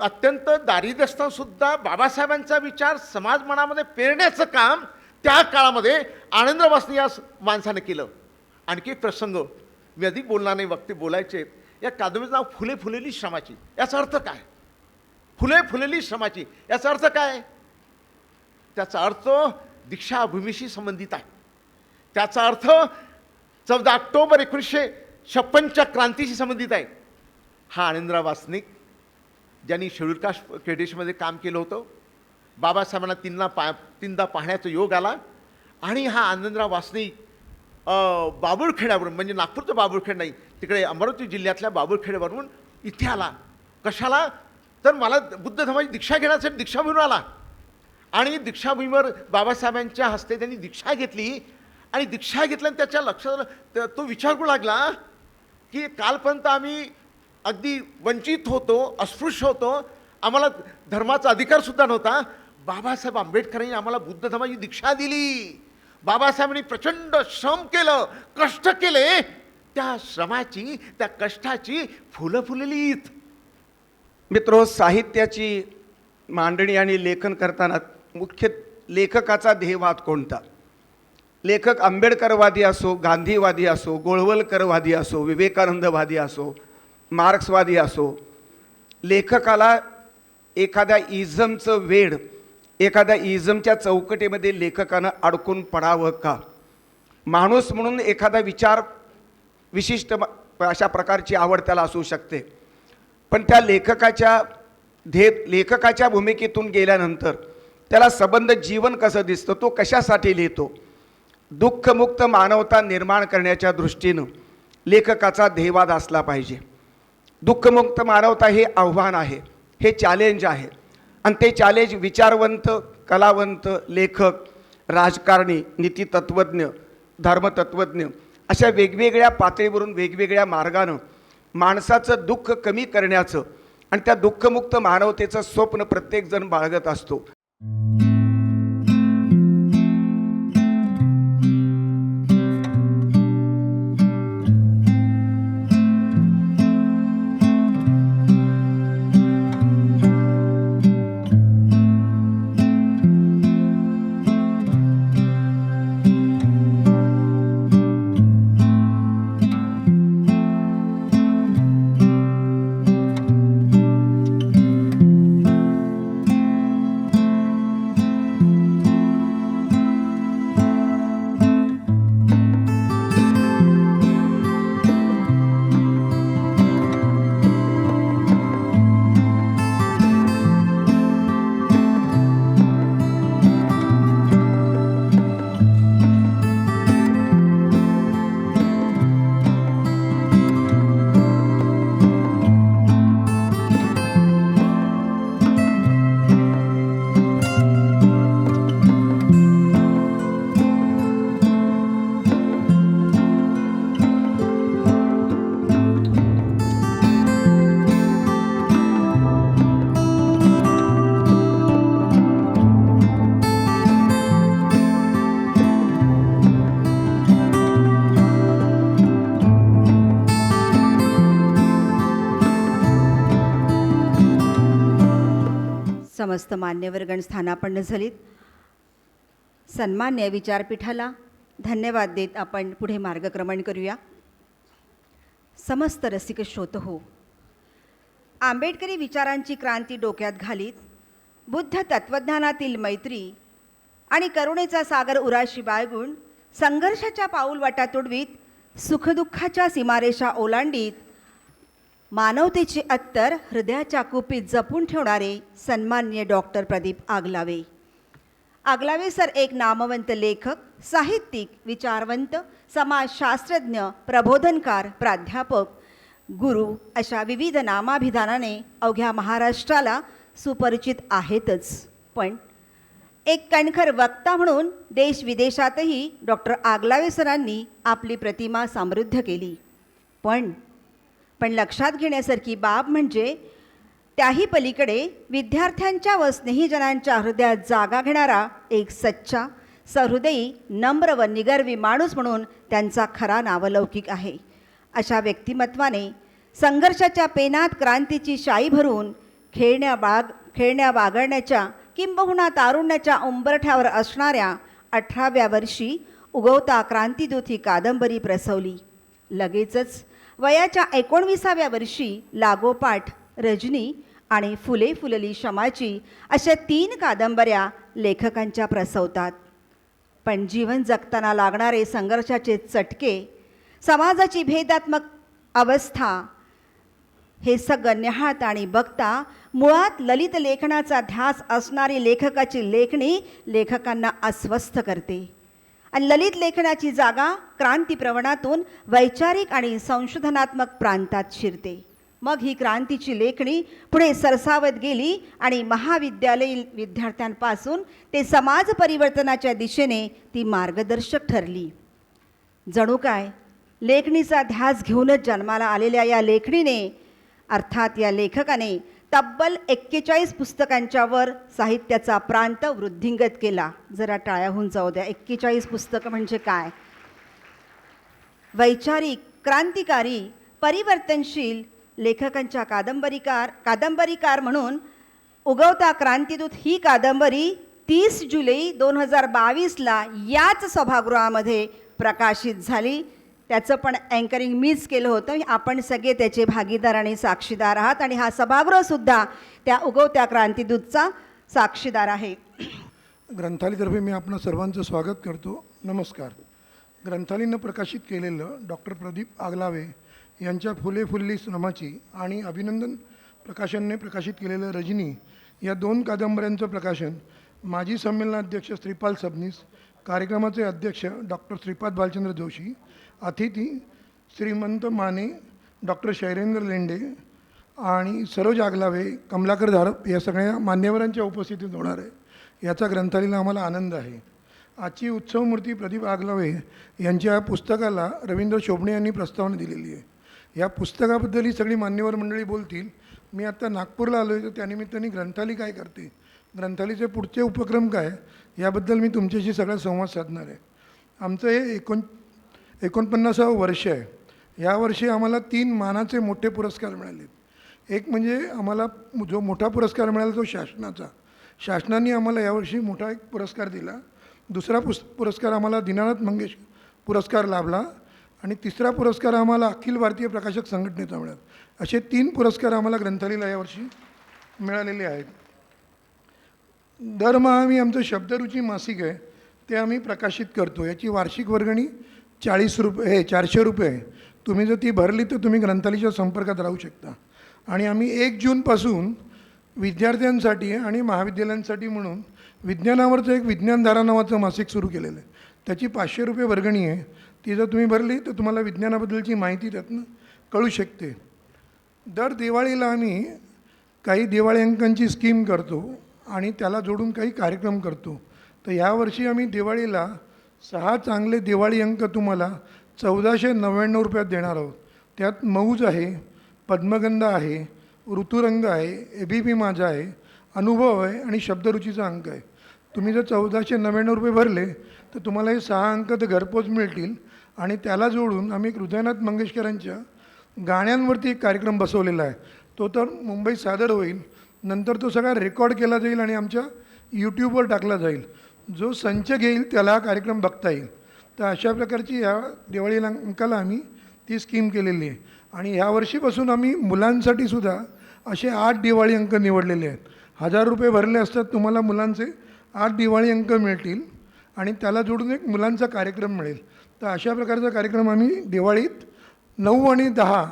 अत्यंत दारिद्र्य असताना सुद्धा बाबासाहेबांचा विचार समाज मनामध्ये पेरण्याचं काम त्या काळामध्ये आनंदराव वासनिक या माणसानं केलं. आणखी एक प्रसंग मी अधिक बोलणार नाही, वक्ते बोलायचे. या कादंबरीचं नाव फुले फुलेली श्रमाची. याचा अर्थ काय? फुले फुलेली श्रमाची याचा अर्थ काय? त्याचा अर्थ दीक्षाभूमीशी संबंधित आहे. त्याचा अर्थ 14 ऑक्टोबर 1956च्या क्रांतीशी संबंधित आहे. हा आनंदराव वासनिक ज्यांनी शेड्यूल कास्ट फेडरेशनमध्ये काम केलं होतं, बाबासाहेबांना तीनदा पाहण्याचा योग आला. आणि हा आनंदराव वासनिक बाबुळखेड्यावरून, म्हणजे नागपूरचं बाबुळखेड नाही, तिकडे अमरावती जिल्ह्यातल्या बाबुळखेड्यावरून इथे आला. कशाला? तर मला बुद्ध धर्माची दीक्षा घेण्यासाठी दीक्षाभूमीवर आला. आणि दीक्षाभूमीवर बाबासाहेबांच्या हस्ते त्यांनी दीक्षा घेतली. आणि दीक्षा घेतल्यानं त्याच्या लक्षात तो विचार करू लागला की कालपर्यंत आम्ही अगदी वंचित होतो, अस्पृश्य होतो, आम्हाला धर्माचा अधिकारसुद्धा नव्हता. बाबासाहेब आंबेडकरांनी आम्हाला बुद्ध धर्माची दीक्षा दिली. बाबासाहेबांनी प्रचंड श्रम केलं, कष्ट केले. त्या श्रमाची, त्या कष्टाची फुलं फुललीत. मित्रो, साहित्याची मांडणी आणि लेखन करताना मुख्य लेखकाचा ध्येयवाद कोणता? लेखक आंबेडकरवादी असो, गांधीवादी असो, गोळवलकरवादी असो, विवेकानंदवादी असो, मार्क्सवादी असो, लेखकाला एखाद्या इझमचं वेड, एखाद्या इझमच्या चौकटीमध्ये लेखकानं अडकून पडावं का? माणूस म्हणून एखादा विचार विशिष्ट अशा प्रकारची आवड त्याला असू शकते, पण त्या लेखकाच्या भूमिकेतून गेल्यानंतर त्याला संबंध जीवन कसं दिसतं, तो कशासाठी लिहितो? दुःखमुक्त मानवता निर्माण करण्याच्या दृष्टीनं लेखकाचा ध्येयवाद असला पाहिजे. दुःखमुक्त मानवता हे आव्हान आहे, हे चॅलेंज आहे. आणि ते चॅलेंज विचारवंत, कलावंत, लेखक, राजकारणी, नीतितत्त्वज्ञ, धर्मतत्त्वज्ञ अशा वेगवेगळ्या पातळीवरून वेगवेगळ्या मार्गानं माणसाचं दुःख कमी करण्याचं आणि त्या दुःखमुक्त मानवतेचं स्वप्न प्रत्येकजण बाळगत असतो. समस्त मान्यवरगण स्थानापन्न झालीत. सन्मान्य विचारपीठाला धन्यवाद देत आपण पुढे मार्गक्रमण करूया. समस्त रसिक श्रोत हो, आंबेडकरी विचारांची क्रांती डोक्यात घालीत बुद्ध तत्त्वज्ञानातील मैत्री आणि करुणेचा सागर उराशी बाळगून संघर्षाच्या पाऊलवाटा तुडवीत सुखदुःखाच्या सीमारेषा ओलांडीत मानवतेचे अत्तर हृदयाच्या कुपीत जपून ठेवणारे सन्माननीय डॉक्टर प्रदीप आगलावे. आगलावे सर एक नामवंत लेखक, साहित्यिक, विचारवंत, समाजशास्त्रज्ञ, प्रबोधनकार, प्राध्यापक, गुरु अशा विविध नामाभिधानाने अवघ्या महाराष्ट्राला सुपरिचित आहेतच. पण एक कणखर वक्ता म्हणून देश विदेशातही डॉक्टर आगलावे सरांनी आपली प्रतिमा समृद्ध केली. पण लक्षात घेण्यासारखी बाब म्हणजे त्याही पलीकडे विद्यार्थ्यांच्या व स्नेहीजनांच्या हृदयात जागा घेणारा एक सच्चा, सहृदयी, नम्र व निगर्वी माणूस म्हणून त्यांचा खरा नावलौकिक आहे. अशा व्यक्तिमत्वाने संघर्षाच्या पेनात क्रांतीची शाई भरून खेळण्या बागडण्याच्या किंबहुना तारुण्याच्या उंबरठ्यावर असणाऱ्या 18व्या वर्षी उगवता क्रांतिदूत ही कादंबरी प्रसवली. लगेचच वयाच्या 19व्या वर्षी लागोपाठ रजनी आणि फुले फुलली शमाची अशा 3 कादंबऱ्या लेखकांच्या प्रसवतात. पण जीवन जगताना लागणारे संघर्षाचे चटके, समाजाची भेदात्मक अवस्था हे सगळं न्याहाळता आणि बघता मुळात ललित लेखनाचा ध्यास असणारी लेखकाची लेखणी लेखकांना अस्वस्थ करते आणि ललित लेखनाची जागा क्रांतिप्रवणातून वैचारिक आणि संशोधनात्मक प्रांतात शिरते. मग ही क्रांतीची लेखणी पुढे सरसावत गेली आणि महाविद्यालयीन विद्यार्थ्यांपासून ते समाज परिवर्तनाच्या दिशेने ती मार्गदर्शक ठरली. जणू काय लेखणीचा ध्यास घेऊनच जन्माला आलेल्या या लेखणीने अर्थात या लेखकाने तब्बल 41 पुस्तकांच्या वर साहित्याचा प्रांत वृद्धिंगत केला. जरा टाळ्या होऊन जाऊ द्या. 41 पुस्तकं म्हणजे काय? वैचारिक, क्रांतिकारी, परिवर्तनशील लेखकांच्या कादंबरीकार म्हणून उगवता क्रांतिदूत ही कादंबरी 30 जुलै 2022ला याच सभागृहामध्ये प्रकाशित झाली. त्याचं पण अँकरिंग मीच केलं होतं. आपण सगळे त्याचे भागीदार आणि साक्षीदार आहात आणि हा सभागृहसुद्धा त्या उगवत्या क्रांतिदूतचा साक्षीदार आहे. ग्रंथालयातर्फे मी आपणा सर्वांचं स्वागत करतो. नमस्कार. ग्रंथालयानं प्रकाशित केलेलं डॉक्टर प्रदीप आगलावे यांच्या फुले फुलली श्रमाची आणि अभिनंदन प्रकाशनने प्रकाशित केलेलं रजनी या 2 कादंबऱ्यांचं प्रकाशन माजी संमेलनाध्यक्ष श्रीपाल सबनीस, कार्यक्रमाचे अध्यक्ष डॉक्टर श्रीपाद बालचंद्र जोशी, अतिथी श्रीमंत माने, डॉक्टर शैलेंद्र लेंडे आणि सरोज आगलावे, कमलाकर धारप या सगळ्या मान्यवरांच्या उपस्थितीत होणार आहे. याचा ग्रंथालयाला आम्हाला आनंद आहे. आजची उत्सवमूर्ती प्रदीप आगलावे यांच्या पुस्तकाला रवींद्र शोभणे यांनी प्रस्तावना दिलेली आहे. या पुस्तकाबद्दल ही सगळी मान्यवर मंडळी बोलतील. मी आत्ता नागपूरला आलो आहे, तर त्यानिमित्ताने ग्रंथालय काय करते, ग्रंथालयाचे पुढचे उपक्रम काय, याबद्दल मी तुमच्याशी सगळा संवाद साधणार आहे. आमचं हे 49वं वर्ष आहे. यावर्षी आम्हाला 3 मानाचे मोठे पुरस्कार मिळाले. एक म्हणजे आम्हाला जो मोठा पुरस्कार मिळाला तो शासनाने आम्हाला यावर्षी मोठा एक पुरस्कार दिला. दुसरा पुरस्कार आम्हाला दीनानाथ मंगेश पुरस्कार लाभला आणि तिसरा पुरस्कार आम्हाला अखिल भारतीय प्रकाशक संघटनेचा मिळाला. असे 3 पुरस्कार आम्हाला ग्रंथालयाला यावर्षी मिळालेले आहेत. दरमहा आम्ही आमचं शब्दरुची मासिक आहे ते आम्ही प्रकाशित करतो. याची वार्षिक वर्गणी 400 रुपये आहे. तुम्ही जर ती भरली तर तुम्ही ग्रंथालयाच्या संपर्कात राहू शकता. आणि आम्ही 1 जूनपासून विद्यार्थ्यांसाठी आणि महाविद्यालयांसाठी म्हणून विज्ञानावरचं एक विज्ञानधारा नावाचं मासिक सुरू केलेलं आहे. त्याची 500 रुपये वर्गणी आहे. ती जर तुम्ही भरली तर तुम्हाला विज्ञानाबद्दलची माहिती त्यातनं कळू शकते. दर दिवाळीला आम्ही काही दिवाळी अंकांची स्कीम करतो आणि त्याला जोडून काही कार्यक्रम करतो. तर यावर्षी आम्ही दिवाळीला 6 चांगले दिवाळी अंक तुम्हाला 1499 रुपयात देणार आहोत. त्यात मौज आहे, पद्मगंधा आहे, ऋतुरंग आहे, ABP माझा आहे, अनुभव आहे आणि शब्दरुचीचा अंक आहे. तुम्ही जर 1499 रुपये भरले तर तुम्हाला हे 6 अंक तर घरपोच मिळतील. आणि त्याला जोडून आम्ही एक हृदयनाथ मंगेशकरांच्या गाण्यांवरती एक कार्यक्रम बसवलेला आहे. तो तर मुंबईत सादर होईल. नंतर तो सगळा रेकॉर्ड केला जाईल आणि आमच्या यूट्यूबवर टाकला जाईल. जो संच घेईल त्याला हा कार्यक्रम बघता येईल. तर अशा प्रकारची ह्या दिवाळी अंकाला आम्ही ती स्कीम केलेली आहे. आणि ह्या वर्षीपासून आम्ही मुलांसाठी सुद्धा असे 8 दिवाळी अंक निवडलेले आहेत. 1000 रुपये भरले असतात तुम्हाला मुलांचे 8 दिवाळी अंक मिळतील आणि त्याला जोडून एक मुलांचा कार्यक्रम मिळेल. तर अशा प्रकारचा कार्यक्रम आम्ही दिवाळीत 9 आणि 10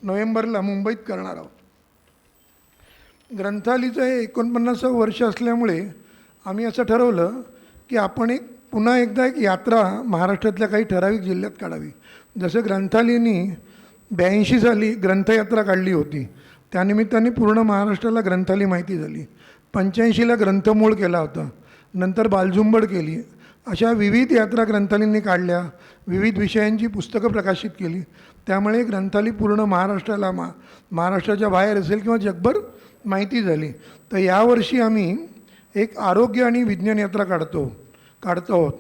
नोव्हेंबरला मुंबईत करणार आहोत. ग्रंथालयाचं हे 49वं वर्ष असल्यामुळे आम्ही असं ठरवलं की आपण पुन्हा एकदा एक यात्रा महाराष्ट्रातल्या काही ठराविक जिल्ह्यात काढावी. जसं ग्रंथालयाने 82 साली ग्रंथयात्रा काढली होती. त्यानिमित्ताने पूर्ण महाराष्ट्राला ग्रंथालय माहिती झाली. 85ला ग्रंथमोळ केला होता. नंतर बालझुंबड केली. अशा विविध यात्रा ग्रंथालयांनी काढल्या. विविध विषयांची पुस्तकं प्रकाशित केली. त्यामुळे ग्रंथालय पूर्ण महाराष्ट्राला महाराष्ट्राच्या बाहेर असेल किंवा जगभर माहिती झाली. तर यावर्षी आम्ही एक आरोग्य आणि विज्ञान यात्रा काढतो आहोत.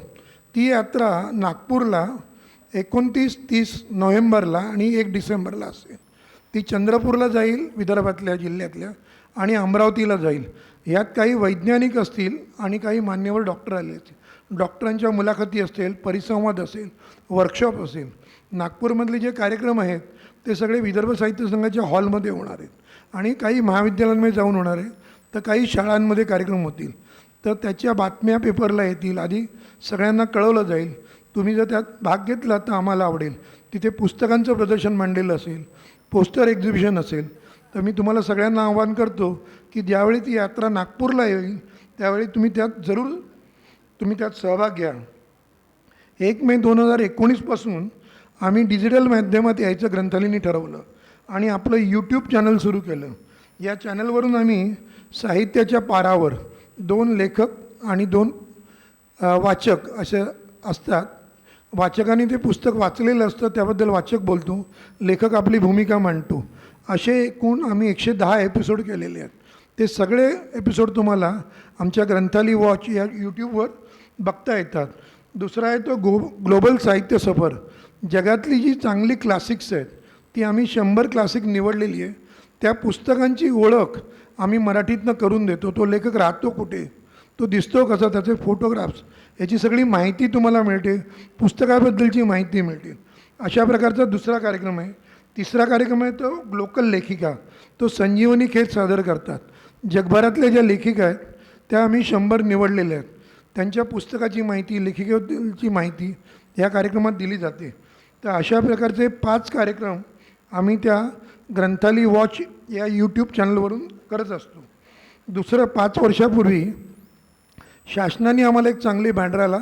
ती यात्रा नागपूरला 29-30 नोव्हेंबरला आणि 1 डिसेंबरला असेल. ती चंद्रपूरला जाईल विदर्भातल्या जिल्ह्यातल्या आणि अमरावतीला जाईल. यात काही वैज्ञानिक असतील आणि काही मान्यवर डॉक्टर आले असतील. डॉक्टरांच्या मुलाखती असतील, परिसंवाद असेल, वर्कशॉप असेल. नागपूरमधले जे कार्यक्रम आहेत ते सगळे विदर्भ साहित्य संघाच्या हॉलमध्ये होणार आहेत आणि काही महाविद्यालयांमध्ये जाऊन होणार आहे, तर काही शाळांमध्ये कार्यक्रम होतील. तर त्याच्या बातम्या पेपरला येतील, आधी सगळ्यांना कळवलं जाईल. तुम्ही जर त्यात भाग घेतला तर आम्हाला आवडेल. तिथे पुस्तकांचं प्रदर्शन मांडलेलं असेल, पोस्टर एक्झिबिशन असेल. तर मी तुम्हाला सगळ्यांना आवाहन करतो की ज्यावेळी ती यात्रा नागपूरला येईल त्यावेळी तुम्ही त्यात सहभाग घ्या. 1 मे 2019पासून आम्ही डिजिटल माध्यमात यायचं ग्रंथालयाने ठरवलं आणि आपलं यूट्यूब चॅनल सुरू केलं. या चॅनलवरून आम्ही साहित्याच्या पारावर 2 लेखक आणि 2 वाचक असे असतात. वाचकाने ते पुस्तक वाचलेलं असतं, त्याबद्दल वाचक बोलतो, लेखक आपली भूमिका मांडतो. असे एकूण आम्ही 110 एपिसोड केलेले आहेत. ते सगळे एपिसोड तुम्हाला आमच्या ग्रंथालय वॉच या यूट्यूबवर बघता येतात. दुसरा आहे तो ग्लोबल साहित्य सफर. जगातली जी चांगली क्लासिक्स आहेत ती आम्ही 100 क्लासिक निवडलेली आहे. त्या पुस्तकांची ओळख आम्ही मराठीतनं करून देतो. तो लेखक राहतो कुठे, तो दिसतो कसा, त्याचे फोटोग्राफ्स, याची सगळी माहिती तुम्हाला मिळते, पुस्तकाबद्दलची माहिती मिळते. अशा प्रकारचा दुसरा कार्यक्रम आहे. तिसरा कार्यक्रम आहे तो लोकल लेखिका. तो संजीवनी खेत सादर करतात. जगभरातल्या ज्या लेखिका आहेत त्या आम्ही 100 निवडलेल्या आहेत. त्यांच्या पुस्तकाची माहिती, लेखिकेबद्दलची माहिती या कार्यक्रमात दिली जाते. तर अशा प्रकारचे 5 कार्यक्रम आम्ही त्या ग्रंथालय वॉच या यूट्यूब चॅनलवरून करत असतो. दुसरं, 5 वर्षापूर्वी शासनाने आम्हाला एक चांगली बँड्राला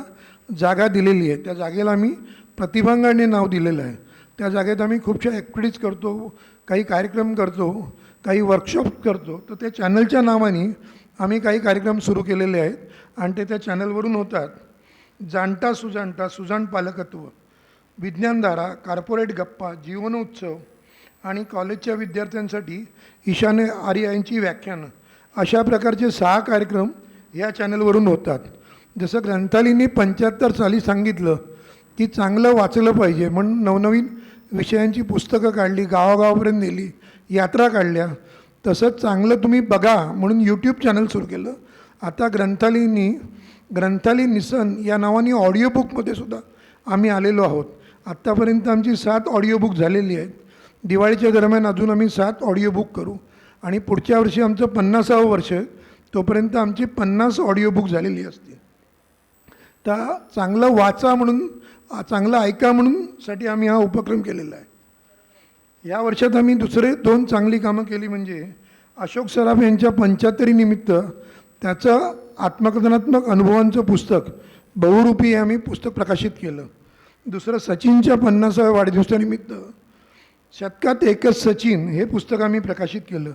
जागा दिलेली आहे. त्या जागेला आम्ही प्रतिभांगणे नाव दिलेलं आहे. त्या जागेत आम्ही खूपशा ॲक्टिव्हिटीज करतो, काही कार्यक्रम करतो, काही वर्कशॉप करतो. तर त्या चॅनलच्या नावाने आम्ही काही कार्यक्रम सुरू केलेले आहेत आणि ते त्या चॅनलवरून होतात. जाणता सुजाणता, सुजाण पालकत्व, विज्ञानधारा, कॉर्पोरेट गप्पा, जीवनोत्सव आणि कॉलेजच्या विद्यार्थ्यांसाठी ईशान्य आर्य यांची व्याख्यानं, अशा प्रकारचे 6 कार्यक्रम या चॅनलवरून होतात. जसं ग्रंथालयाने 75 साली सांगितलं की चांगलं वाचलं पाहिजे म्हणून नवनवीन विषयांची पुस्तकं काढली, गावागावापर्यंत नेली, यात्रा काढल्या, तसंच चांगलं तुम्ही बघा म्हणून यूट्यूब चॅनल सुरू केलं. आता ग्रंथालय निसन या नावाने ऑडिओ बुकमध्ये सुद्धा आम्ही आलेलो आहोत. आत्तापर्यंत आमची 7 ऑडिओ बुक झालेली आहेत. दिवाळीच्या दरम्यान अजून आम्ही 7 ऑडिओ बुक करू आणि पुढच्या वर्षी आमचं 50वं वर्ष, तोपर्यंत आमची 50 ऑडिओ बुक झालेली असते. तर चांगलं वाचा म्हणून, चांगलं ऐका म्हणून साठी आम्ही हा उपक्रम केलेला आहे. या वर्षात आम्ही दुसरे 2 चांगली कामं केली. म्हणजे अशोक सराफ यांच्या 75निमित्त त्याचं आत्मकथनात्मक अनुभवांचं पुस्तक बहुरूपी आम्ही पुस्तक प्रकाशित केलं. दुसरं, सचिनच्या 50व्या वाढदिवसानिमित्त शतकात एकच सचिन हे पुस्तक आम्ही प्रकाशित केलं.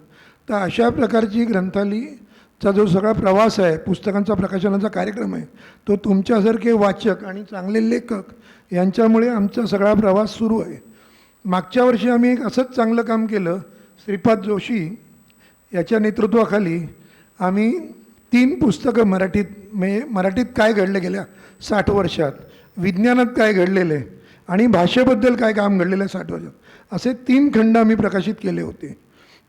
तर अशा प्रकारची ग्रंथालयाचा जो सगळा प्रवास आहे, पुस्तकांचा प्रकाशनाचा कार्यक्रम आहे, तो तुमच्यासारखे वाचक आणि चांगले लेखक यांच्यामुळे आमचा सगळा प्रवास सुरू आहे. मागच्या वर्षी आम्ही एक असंच चांगलं काम केलं. श्रीपाद जोशी याच्या नेतृत्वाखाली आम्ही 3 पुस्तकं मराठीत काय घडलं गेल्या 60 वर्षात, विज्ञानात काय घडलेलं आहे आणि भाषेबद्दल काय काम घडलेलं आहे 60 वर्षात, असे 3 खंड आम्ही प्रकाशित केले होते.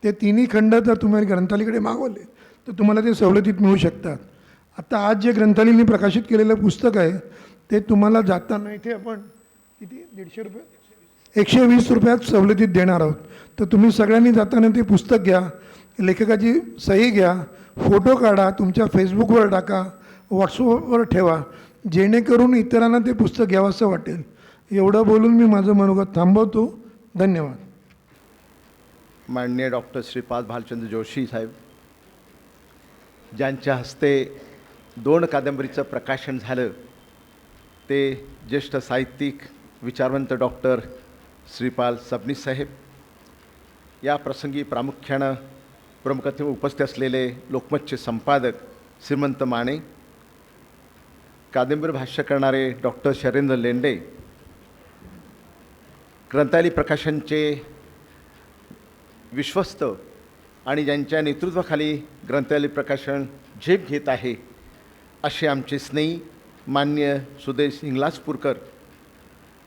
ते 3ही खंड जर तुम्ही ग्रंथालयाकडे मागवले तर तुम्हाला ते सवलतीत मिळू शकतात. आता आज जे ग्रंथालयाने प्रकाशित केलेलं पुस्तक आहे ते तुम्हाला जाताना इथे आपण किती 150 रुपये 120 रुपयात सवलतीत देणार आहोत. तर तुम्ही सगळ्यांनी जाताना ते पुस्तक घ्या, लेखकाची सही घ्या, फोटो काढा, तुमच्या फेसबुकवर टाका, व्हॉट्सअपवर ठेवा, जेणेकरून इतरांना ते पुस्तक घ्यावंसं वाटेल. एवढं बोलून मी माझं मनोगत थांबवतो. धन्यवाद. माननीय डॉक्टर श्रीपाद भालचंद्र जोशी साहेब, ज्यांच्या हस्ते 2 कादंबरीचं प्रकाशन झालं, ते ज्येष्ठ साहित्यिक विचारवंत डॉक्टर श्रीपाल सबनीस साहेब. या प्रसंगी प्रामुख्यानं प्रमुखातून उपस्थित असलेले लोकमतचे संपादक श्रीमंत माने, कादंबरी भाष्य करणारे डॉक्टर शैलेंद्र लेंडे, ग्रंथालय प्रकाशनचे विश्वस्त आणि ज्यांच्या नेतृत्वाखाली ग्रंथालय प्रकाशन झेप घेत आहे असे आमचे स्नेही मान्य सुदेश इंगलाजपूरकर,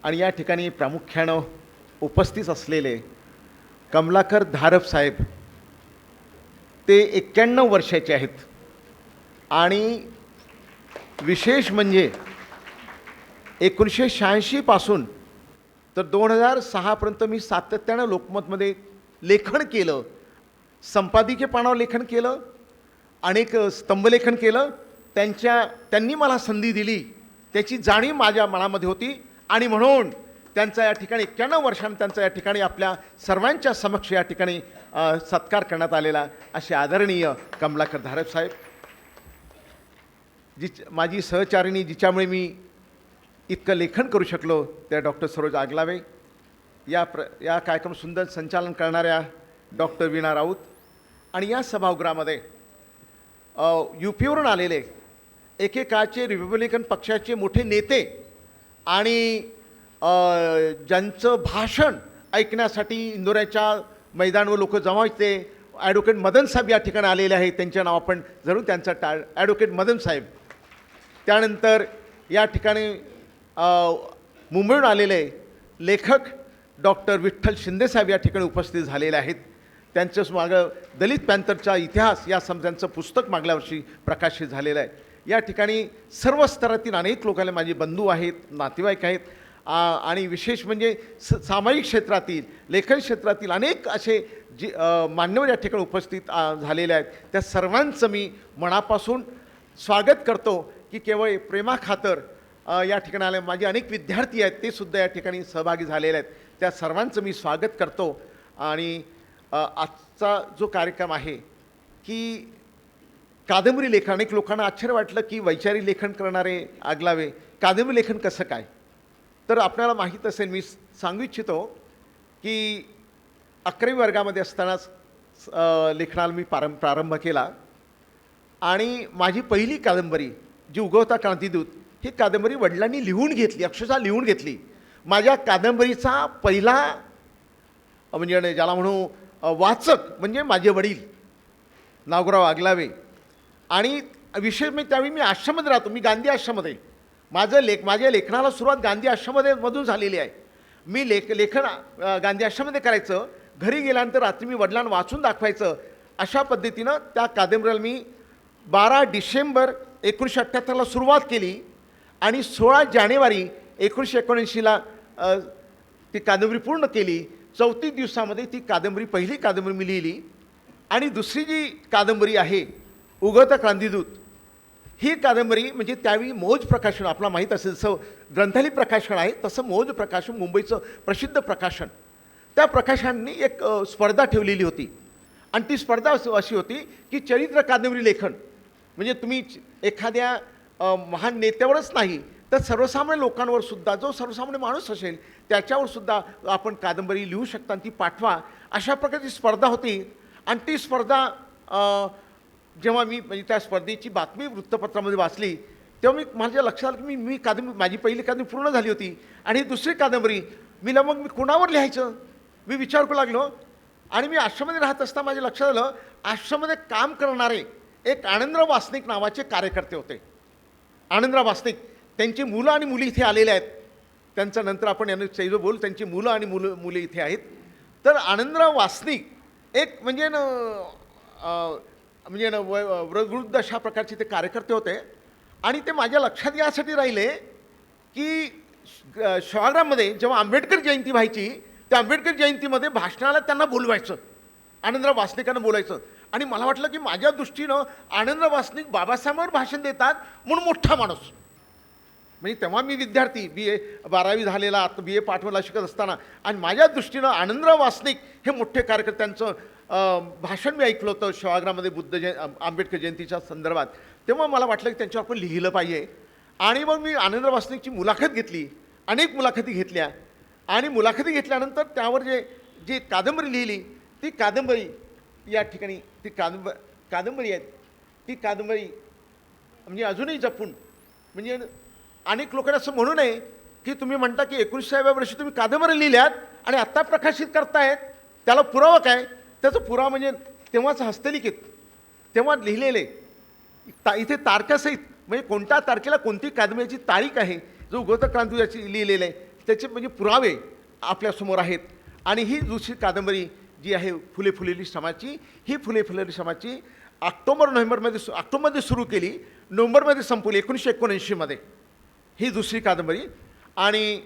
आणि या ठिकाणी प्रामुख्यानं उपस्थित असलेले कमलाकर धारप साहेब ते 91 वर्षाचे आहेत आणि विशेष म्हणजे 1986 पासून तर 2006पर्यंत मी सातत्यानं लोकमतमध्ये लेखन केलं, संपादकीय पानावर लेखन केलं, अनेक स्तंभलेखन केलं. त्यांनी मला संधी दिली, त्याची जाणीव माझ्या मनामध्ये होती आणि म्हणून त्यांचा या ठिकाणी 91 वर्षांनी त्यांचा या ठिकाणी आपल्या सर्वांच्या समक्ष या ठिकाणी सत्कार करण्यात आलेला. असे आदरणीय कमलाकर धारप साहेब, माझी सहचारिणी जिच्यामुळे मी इतकं लेखन करू शकलो त्या डॉक्टर सरोज आगलावे, या कार्यक्रम सुंदर संचालन करणाऱ्या डॉक्टर वीणा राऊत आणि या सभागृहामध्ये UPवरून आलेले एकेकाळचे रिपब्लिकन पक्षाचे मोठे नेते आणि ज्यांचं भाषण ऐकण्यासाठी इंदोऱ्याच्या मैदानावर लोक जमा व्हायचे, ॲडव्होकेट मदन साहेब या ठिकाणी आलेले आहेत. त्यांचे नाव आपण जरूर त्यांचं ॲडव्होकेट मदन साहेब. त्यानंतर या ठिकाणी मुंबईहून आलेले लेखक डॉक्टर विठ्ठल शिंदेसाहेब या ठिकाणी उपस्थित झालेले आहेत. त्यांच्याच मागं दलित पॅंथरचा इतिहास या त्यांचं पुस्तक मागल्या वर्षी प्रकाशित झालेलं आहे. या ठिकाणी सर्व स्तरातील अनेक लोकांना माझे बंधू आहेत, नातेवाईक आहेत आणि विशेष म्हणजे सामाजिक क्षेत्रातील, लेखन क्षेत्रातील अनेक असे मान्यवर या ठिकाणी उपस्थित झालेले आहेत. त्या सर्वांचं मी मनापासून स्वागत करतो की केवळ प्रेमाखातर या ठिकाणी आले. माझे अनेक विद्यार्थी आहेत, ते सुद्धा या ठिकाणी सहभागी झालेले आहेत. त्या सर्वांचं मी स्वागत करतो. आणि आजचा जो कार्यक्रम आहे की कादंबरी लेखन, अनेक लोकांना आश्चर्य वाटलं की वैचारिक लेखन करणारे आगलावे कादंबरी लेखन कसं काय. तर आपल्याला माहीत असेल, मी सांगू इच्छितो की 11वी वर्गामध्ये असतानाच लेखनाला मी प्रारंभ केला आणि माझी पहिली कादंबरी जी उगवता क्रांतिदूत ही कादंबरी वडिलांनी लिहून घेतली, अक्षरशः लिहून घेतली. माझ्या कादंबरीचा पहिला म्हणजे ज्याला म्हणू वाचक म्हणजे माझे वडील नागोराव आगलावे. आणि विशेष म्हणजे त्यावेळी मी आश्रममध्ये राहतो, मी गांधी आश्रममध्ये, माझ्या लेखनाला सुरुवात गांधी आश्रममधून झालेली आहे. मी लेखन गांधी आश्रममध्ये करायचं, घरी गेल्यानंतर रात्री मी वडिलांना वाचून दाखवायचं. अशा पद्धतीनं त्या कादंबरीला मी 12 डिसेंबर 1978ला सुरुवात केली आणि 16 जानेवारी 1979ला ती कादंबरी पूर्ण केली. 34 दिवसामध्ये ती कादंबरी, पहिली कादंबरी मी लिहिली. आणि दुसरी जी कादंबरी आहे उगवता क्रांतिदूत, ही कादंबरी म्हणजे त्यावेळी मौज प्रकाशन, आपला माहीत असेल जसं ग्रंथालय प्रकाशन आहे तसं मौज प्रकाशन, मुंबईचं प्रसिद्ध प्रकाशन, त्या प्रकाशनाने एक स्पर्धा ठेवलेली होती. आणि ती स्पर्धा अशी होती की चरित्र कादंबरी लेखन, म्हणजे तुम्ही एखाद्या महान नेत्यावरच नाही तर सर्वसामान्य लोकांवर सुद्धा, जो सर्वसामान्य माणूस असेल त्याच्यावर सुद्धा आपण कादंबरी लिहू शकता आणि ती पाठवा, अशा प्रकारची स्पर्धा होती. आणि ती स्पर्धा जेव्हा मी म्हणजे त्या स्पर्धेची बातमी वृत्तपत्रामध्ये वाचली तेव्हा माझ्या लक्षात आलं की मी कादंबरी, माझी पहिली कादंबरी पूर्ण झाली होती आणि दुसरी कादंबरी मग मी कोणावर लिहायचं मी विचार करू लागलो. आणि मी आश्रममध्ये राहत असता माझ्या लक्षात आलं, आश्रममध्ये काम करणारे एक आनंदराव वासनिक नावाचे कार्यकर्ते होते. आनंदराव वासनिक, त्यांची मुलं आणि मुली इथे आलेले आहेत. त्यांचं नंतर आपण यांना सैव बोलू, त्यांची मुलं आणि मुली इथे आहेत. तर आनंदराव वासनिक एक म्हणजे वृद्ध अशा प्रकारचे ते कार्यकर्ते होते. आणि ते माझ्या लक्षात यासाठी राहिले की सेवाग्राममध्ये जेव्हा आंबेडकर जयंती व्हायची, त्या आंबेडकर जयंतीमध्ये भाषणाला त्यांना बोलवायचं, आनंदराव वासनिकांना बोलायचं. आणि मला वाटलं की माझ्या दृष्टीनं आनंदराव वासनिक बाबासाहेबांवर भाषण देतात म्हणून मोठा माणूस. म्हणजे तेव्हा मी विद्यार्थी, BA 12वी झालेला, आता BA पाठवला शिकत असताना, आणि माझ्या दृष्टीनं आनंदराव वासनिक हे मोठे कार्यकर्त्यांचं भाषण मी ऐकलं होतं सेवाग्राममध्ये आंबेडकर जयंतीच्या संदर्भात. तेव्हा मला वाटलं की त्यांच्यावर आपण लिहिलं पाहिजे. आणि मग मी आनंदराव वासनिकची मुलाखत घेतली, अनेक मुलाखती घेतल्या. आणि मुलाखती घेतल्यानंतर त्यावर जी कादंबरी लिहिली, ती कादंबरी या ठिकाणी ती कादंबरी आहेत. ती कादंबरी म्हणजे अजूनही जपून, म्हणजे अनेक लोकांना असं म्हणू नये की तुम्ही म्हणता की 19व्या वर्षी तुम्ही कादंबरी लिहिल्यात आणि आत्ता प्रकाशित करतायत, त्याला पुरावा काय. त्याचा पुरावा म्हणजे तेव्हाच हस्तलिखित, तेव्हा लिहिलेले इथे तारखासहित, म्हणजे कोणत्या तारखेला कोणती कादंबरीची तारीख आहे, जो उगवता क्रांती लिहिलेलं आहे त्याचे म्हणजे पुरावे आपल्यासमोर आहेत. आणि ही दुसरी कादंबरी जी आहे फुले फुलेली श्रमाची, ही फुले फुलेली श्रमाची ऑक्टोबरमध्ये सुरू केली, नोव्हेंबरमध्ये संपवली 1979मध्ये ही दुसरी कादंबरी. आणि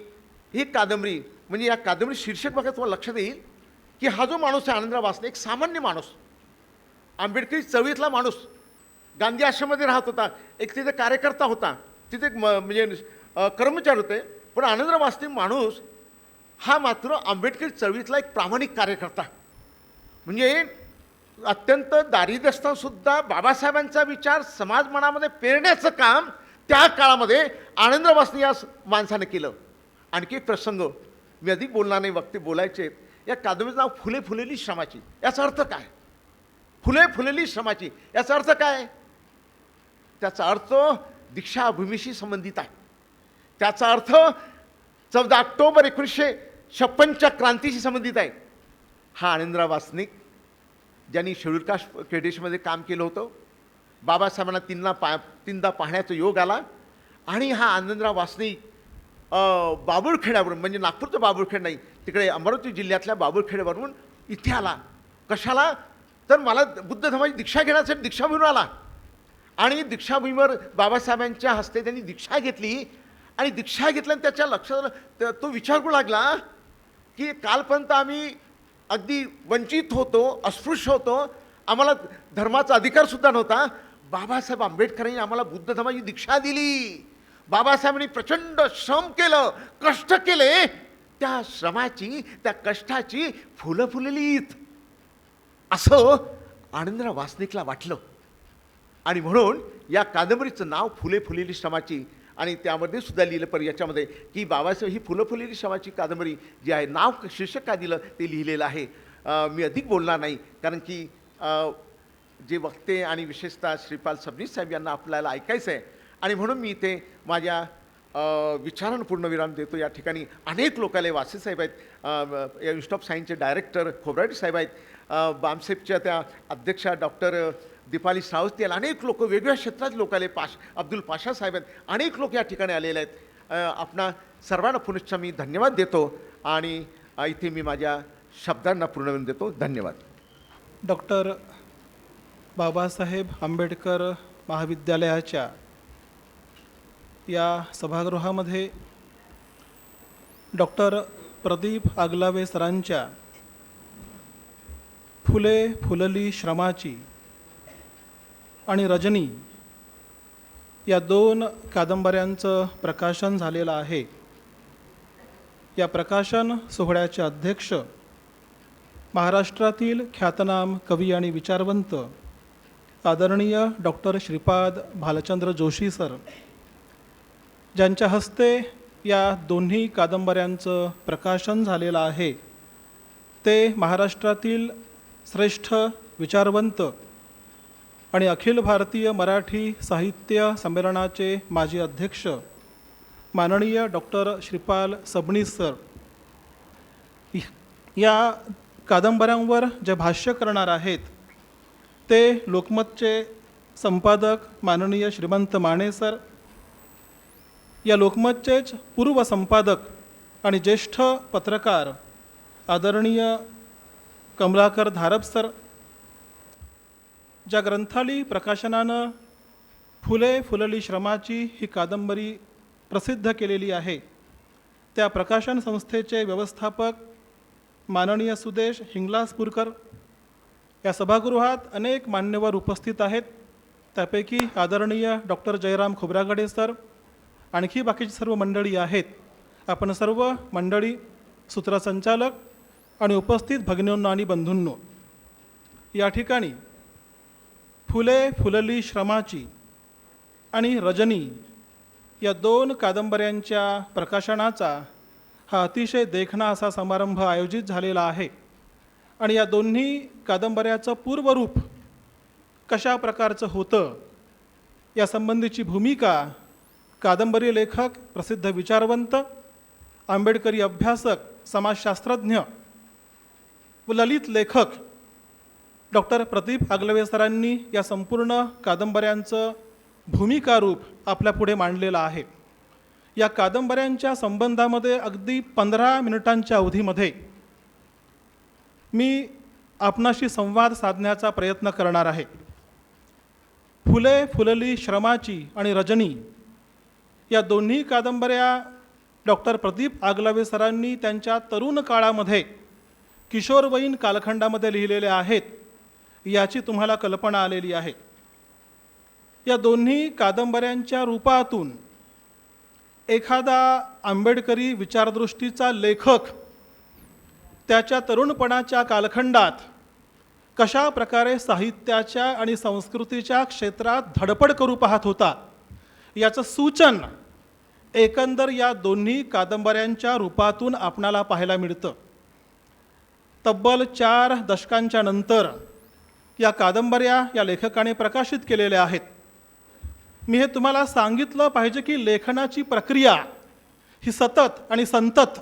ही कादंबरी म्हणजे या कादंबरी शीर्षक बघा तुम्हाला लक्षात येईल की हा जो माणूस आहे आनंदराव वासने, एक सामान्य माणूस, आंबेडकरी चळवळीतला माणूस, गांधी आश्रममध्ये राहत होता, एक तिथे कार्यकर्ता होता, तिथे एक म्हणजे कर्मचारी होते. पण आनंदराव वासने माणूस हा मात्र आंबेडकरी चळवळीतला एक प्रामाणिक कार्यकर्ता, म्हणजे अत्यंत दारिद्र्य असतानासुद्धा बाबासाहेबांचा विचार समाज मनामध्ये पेरण्याचं काम त्या काळामध्ये आनंदराव वासने या माणसानं केलं. आणखी एक प्रसंग मी अधिक बोलणार नाही, वक्ते बोलायचे. या कादंबरीचं नाव फुले फुलेली श्रमाची. याचा अर्थ काय? फुले फुलेली श्रमाची याचा अर्थ काय? त्याचा अर्थ दीक्षाभूमीशी संबंधित आहे. त्याचा अर्थ 14 ऑक्टोबर 1956च्या क्रांतीशी संबंधित आहे. हा आनंदराव वासनिक ज्यांनी शेड्यूल कास्ट फेडरेशनमध्ये काम केलं होतं, बाबासाहेबांना तीनदा पाहण्याचा योग आला. आणि हा आनंदराव वासनिक बाबुळखेड्यावरून, म्हणजे नागपूरचं बाबुळखेड नाही, तिकडे अमरावती जिल्ह्यातल्या बाबुळखेड्यावरून इथे आला. कशाला? तर मला बुद्ध धर्माची दीक्षा घेण्यासाठी दीक्षाभूमीवर आला. आणि दीक्षाभूमीवर बाबासाहेबांच्या हस्ते त्यांनी दीक्षा घेतली. आणि दीक्षा घेतल्याने त्याच्या लक्षात तो विचार करू लागला की कालपर्यंत आम्ही अगदी वंचित होतो, अस्पृश्य होतो, आम्हाला धर्माचा अधिकारसुद्धा नव्हता. बाबासाहेब आंबेडकरांनी आम्हाला बुद्ध धर्माची दीक्षा दिली. बाबासाहेबांनी प्रचंड श्रम केलं, कष्ट केले, त्या श्रमाची, त्या कष्टाची फुलं फुललीत असं आनंदराव वासनिकला वाटलं. आणि म्हणून या कादंबरीचं नाव फुले फुलेली श्रमाची. आणि त्यामध्ये सुद्धा लिहिलं पर याच्यामध्ये की बाबासाहेब ही फुलं फुलेली श्रमाची कादंबरी जी आहे, नाव शीर्षक काय दिलं ते लिहिलेलं आहे. मी अधिक बोलणार नाही, कारण की जे वक्ते आणि विशेषतः श्रीपाल सबनीस साहेब यांना आपल्याला ऐकायचं आहे. आणि म्हणून मी इथे माझ्या विचारांना पूर्णविराम देतो. या ठिकाणी अनेक लोक आले. वासे साहेब आहेत, इन्स्टिट्यूट ऑफ सायन्सचे डायरेक्टर खोब्राटे साहेब आहेत, बामसेपच्या त्या अध्यक्षा डॉक्टर दीपाली सावस्ती, अनेक लोक वेगवेगळ्या क्षेत्रात लोक आले, अब्दुल पाशा साहेब आहेत, अनेक लोक या ठिकाणी आलेले आहेत. आपणा सर्वांना पुनश्च मी धन्यवाद देतो आणि इथे मी माझ्या शब्दांना पूर्णविराम देतो. धन्यवाद. डॉक्टर बाबासाहेब आंबेडकर महाविद्यालयाच्या या सभागृहामध्ये डॉक्टर प्रदीप आगलावे सरांच्या फुले फुलली श्रमाची आणि रजनी या 2 कादंबऱ्यांचं प्रकाशन झालेलं आहे. या प्रकाशन सोहळ्याचे अध्यक्ष महाराष्ट्रातील ख्यातनाम कवी आणि विचारवंत आदरणीय डॉक्टर श्रीपाद भालचंद्र जोशी सर, ज्यांच्या हस्ते या दोन्ही कादंबऱ्यांचं प्रकाशन झालेलं आहे, ते महाराष्ट्रातील श्रेष्ठ विचारवंत आणि अखिल भारतीय मराठी साहित्य संमेलनाचे माजी अध्यक्ष माननीय डॉक्टर श्रीपाल सबनीस सर. या कादंबऱ्यांवर जे भाष्य करणार आहेत ते लोकमतचे संपादक माननीय श्रीमंत माने सर, या लोकमतचेच पूर्व संपादक आणि ज्येष्ठ पत्रकार आदरणीय कमलाकर धारप सर. ज्या ग्रंथाली प्रकाशनानं फुले फुलली श्रमाची ही कादंबरी प्रसिद्ध केलेली आहे, त्या प्रकाशन संस्थेचे व्यवस्थापक माननीय सुदेश हिंगलाजपूरकर. या सभागृहात अनेक मान्यवर उपस्थित आहेत, त्यापैकी आदरणीय डॉक्टर जयराम खोब्रागडे सर, आणखी बाकीची सर्व मंडळी आहेत. आपण सर्व मंडळी, सूत्रसंचालक आणि उपस्थित भगिनींनो आणि बंधूंनो, या ठिकाणी फुले फुलली श्रमाची आणि रजनी या 2 कादंबऱ्यांच्या प्रकाशनाचा हा अतिशय देखणा असा समारंभ आयोजित झालेला आहे. आणि या दोन्ही कादंबऱ्याचं पूर्वरूप कशा प्रकारचं होतं यासंबंधीची भूमिका कादंबरी लेखक, प्रसिद्ध विचारवंत, आंबेडकरी अभ्यासक, समाजशास्त्रज्ञ व ललित लेखक डॉक्टर प्रदीप आगलावे सरांनी या संपूर्ण कादंबऱ्यांचं भूमिकारूप आपल्यापुढे मांडलेलं आहे. या कादंबऱ्यांच्या संबंधामध्ये अगदी 15 मिनिटांच्या अवधीमध्ये मी आपणाशी संवाद साधण्याचा प्रयत्न करणार आहे. फुले फुलली श्रमाची आणि रजनी या दोन्ही कादंबऱ्या डॉक्टर प्रदीप आगलावे सरांनी त्यांच्या तरुण काळामध्ये किशोरवयीन कालखंडामध्ये लिहिलेल्या आहेत याची तुम्हाला कल्पना आलेली आहे. या दोन्ही कादंबऱ्यांच्या रूपातून एखादा आंबेडकरी विचारदृष्टीचा लेखक त्याच्या तरुणपणाच्या कालखंडात कशा प्रकारे साहित्याच्या आणि संस्कृतीच्या क्षेत्रात धडपड करू पाहत होता याचं सूचन एकंदर या दोन्ही कादंबऱ्यांच्या रूपातून आपणाला पाहायला मिळतं. तब्बल 4 दशकांच्या नंतर या कादंबऱ्या या लेखकाने प्रकाशित केलेल्या आहेत. मी हे तुम्हाला सांगितलं पाहिजे की लेखनाची प्रक्रिया ही सतत आणि संतत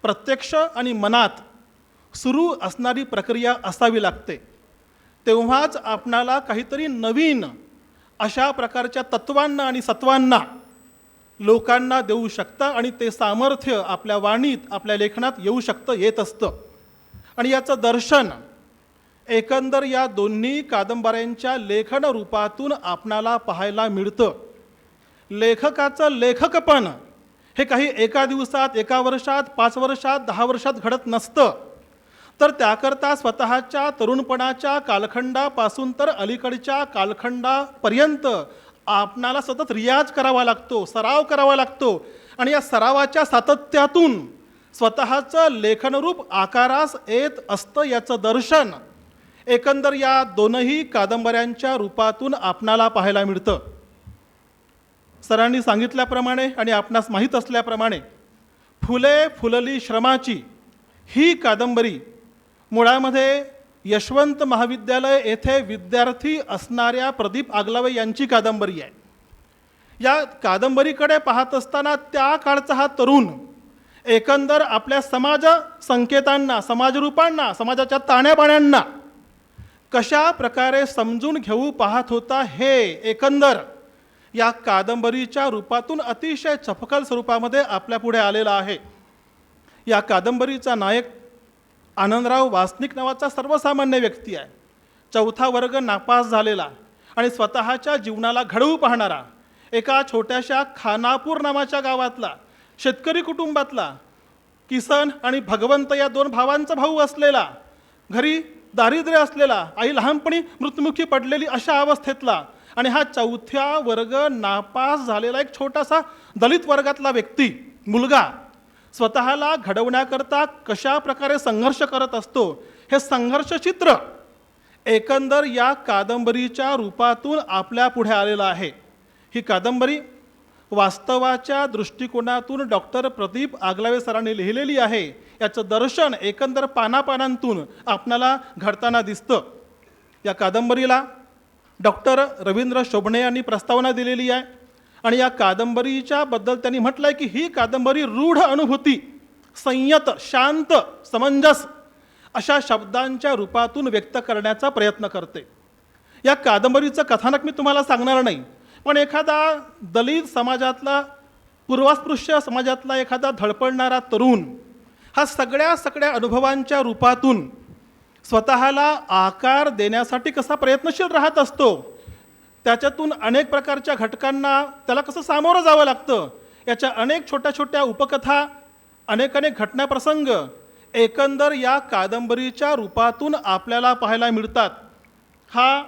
प्रत्यक्ष आणि मनात सुरू असणारी प्रक्रिया असावी लागते. तेव्हाच आपणाला काहीतरी नवीन अशा प्रकारच्या तत्वांना आणि सत्वांना लोकांना देऊ शकता आणि ते सामर्थ्य आपल्या वाणीत आपल्या लेखनात येऊ शकतं, येत असतं. आणि याचं दर्शन एकंदर या दोन्ही कादंबऱ्यांच्या लेखन रूपातून आपणाला पाहायला मिळतं. लेखकाचं लेखकपण हे काही एका दिवसात, एका वर्षात, 5 वर्षात, 10 वर्षात घडत नसतं, तर त्याकरता स्वतःच्या तरुणपणाच्या कालखंडापासून तर अलीकडच्या कालखंडापर्यंत आपणाला सतत रियाज करावा लागतो, सराव करावा लागतो. आणि या सरावाच्या सातत्यातून स्वतःचं लेखनरूप आकारास येत असतं याचं दर्शन एकंदर या दोनही कादंबऱ्यांच्या रूपातून आपणाला पाहायला मिळतं. सरांनी सांगितल्याप्रमाणे आणि आपणास माहीत असल्याप्रमाणे फुले फुलली श्रमाची ही कादंबरी मुळामध्ये यशवंत महाविद्यालय येथे विद्यार्थी असणाऱ्या प्रदीप आगलावे यांची कादंबरी आहे. या कादंबरीकडे पाहत असताना त्या काळचा हा तरुण एकंदर आपल्या समाज संकेतांना, समाजरूपांना, समाजाच्या ताण्याबाण्यांना कशा प्रकारे समजून घेऊ पाहत होता हे एकंदर या कादंबरीच्या रूपातून अतिशय चपखल स्वरूपामध्ये आपल्यापुढे आलेलं आहे. या कादंबरीचा नायक आनंदराव वासनिक नावाचा सर्वसामान्य व्यक्ती आहे. 4था वर्ग नापास झालेला आणि स्वतःच्या जीवनाला घडवू पाहणारा, एका छोट्याशा खानापूर नावाच्या गावातला शेतकरी कुटुंबातला, किसन आणि भगवंत या 2 भावांचा भाऊ असलेला, घरी दारिद्र्य असलेला, आई लहानपणी मृत्युमुखी पडलेली अशा अवस्थेतला आणि हा 4थ्या वर्ग नापास झालेला एक छोटासा दलित वर्गातला व्यक्ती, मुलगा स्वतःला घडवण्याकरता कशा प्रकारे संघर्ष करत असतो हे संघर्ष चित्र एकंदर या कादंबरीच्या रूपातून आपल्या पुढे आलेलं आहे. ही कादंबरी वास्तवाच्या दृष्टिकोनातून डॉक्टर प्रदीप आगलावे सरांनी लिहिलेली आहे याचं दर्शन एकंदर पानापानांतून आपणाला घडताना दिसतं. या कादंबरीला डॉक्टर रवींद्र शोभणे यांनी प्रस्तावना दिलेली आहे आणि या कादंबरीच्या बद्दल त्यांनी म्हटलं आहे की ही कादंबरी रूढ अनुभूती, संयत, शांत, समंजस अशा शब्दांच्या रूपातून व्यक्त करण्याचा प्रयत्न करते. या कादंबरीचं कथानक मी तुम्हाला सांगणार नाही, पण एखादा दलित समाजातला, पूर्वास्पृश्य समाजातला एखादा धडपडणारा तरुण हा सगळ्या अनुभवांच्या रूपातून स्वतःला आकार देण्यासाठी कसा प्रयत्नशील राहत असतो, त्याच्यातून अनेक प्रकारच्या घटकांना त्याला कसं सामोरं जावं लागतं, याच्या अनेक छोट्या छोट्या उपकथा, अनेक घटनाप्रसंग एकंदर या कादंबरीच्या रूपातून आपल्याला पाहायला मिळतात. हा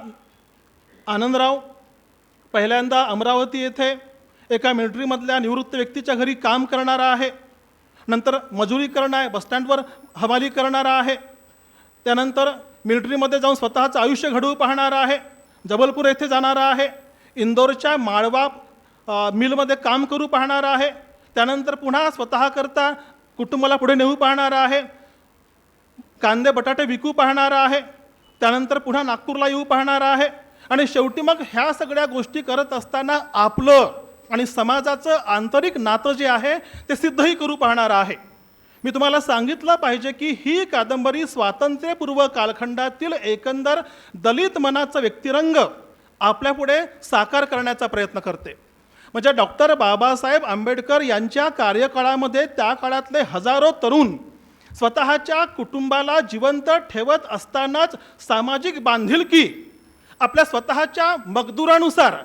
आनंदराव पहिल्यांदा अमरावती येथे एका मिलिटरीमधल्या निवृत्त व्यक्तीच्या घरी काम करणारा आहे. नंतर मजुरी करणार आहे, बसस्टँडवर हमाली करणारा आहे. त्यानंतर मिलिटरीमध्ये जाऊन स्वतःचं आयुष्य घडवू पाहणारा आहे. जबलपूर येथे जाणारा आहे. इंदोरच्या माळवा मिलमध्ये काम करू पाहणारा आहे. त्यानंतर पुन्हा स्वतःकरता कुटुंबाला पुढे नेऊ पाहणारा आहे. कांदे बटाटे विकू पाहणारा आहे. त्यानंतर पुन्हा नागपूरला येऊ पाहणारा आहे. आणि शेवटी मग ह्या सगळ्या गोष्टी करत असताना आपलं आणि समाजाचं आंतरिक नातं जे आहे ते सिद्धही करू पाहणारा आहे. मी तुम्हाला सांगितलं पाहिजे की ही कादंबरी स्वातंत्र्यपूर्व कालखंडातील एकंदर दलित मनाचा व्यक्तिरंग आपल्यापुढे साकार करण्याचा प्रयत्न करते. म्हणजे डॉक्टर बाबासाहेब आंबेडकर यांच्या कार्यकाळामध्ये त्या काळातले हजारो तरुण स्वतःच्या कुटुंबाला जिवंत ठेवत असतानाच सामाजिक बांधिलकी आपल्या स्वतःच्या मजदुरानुसार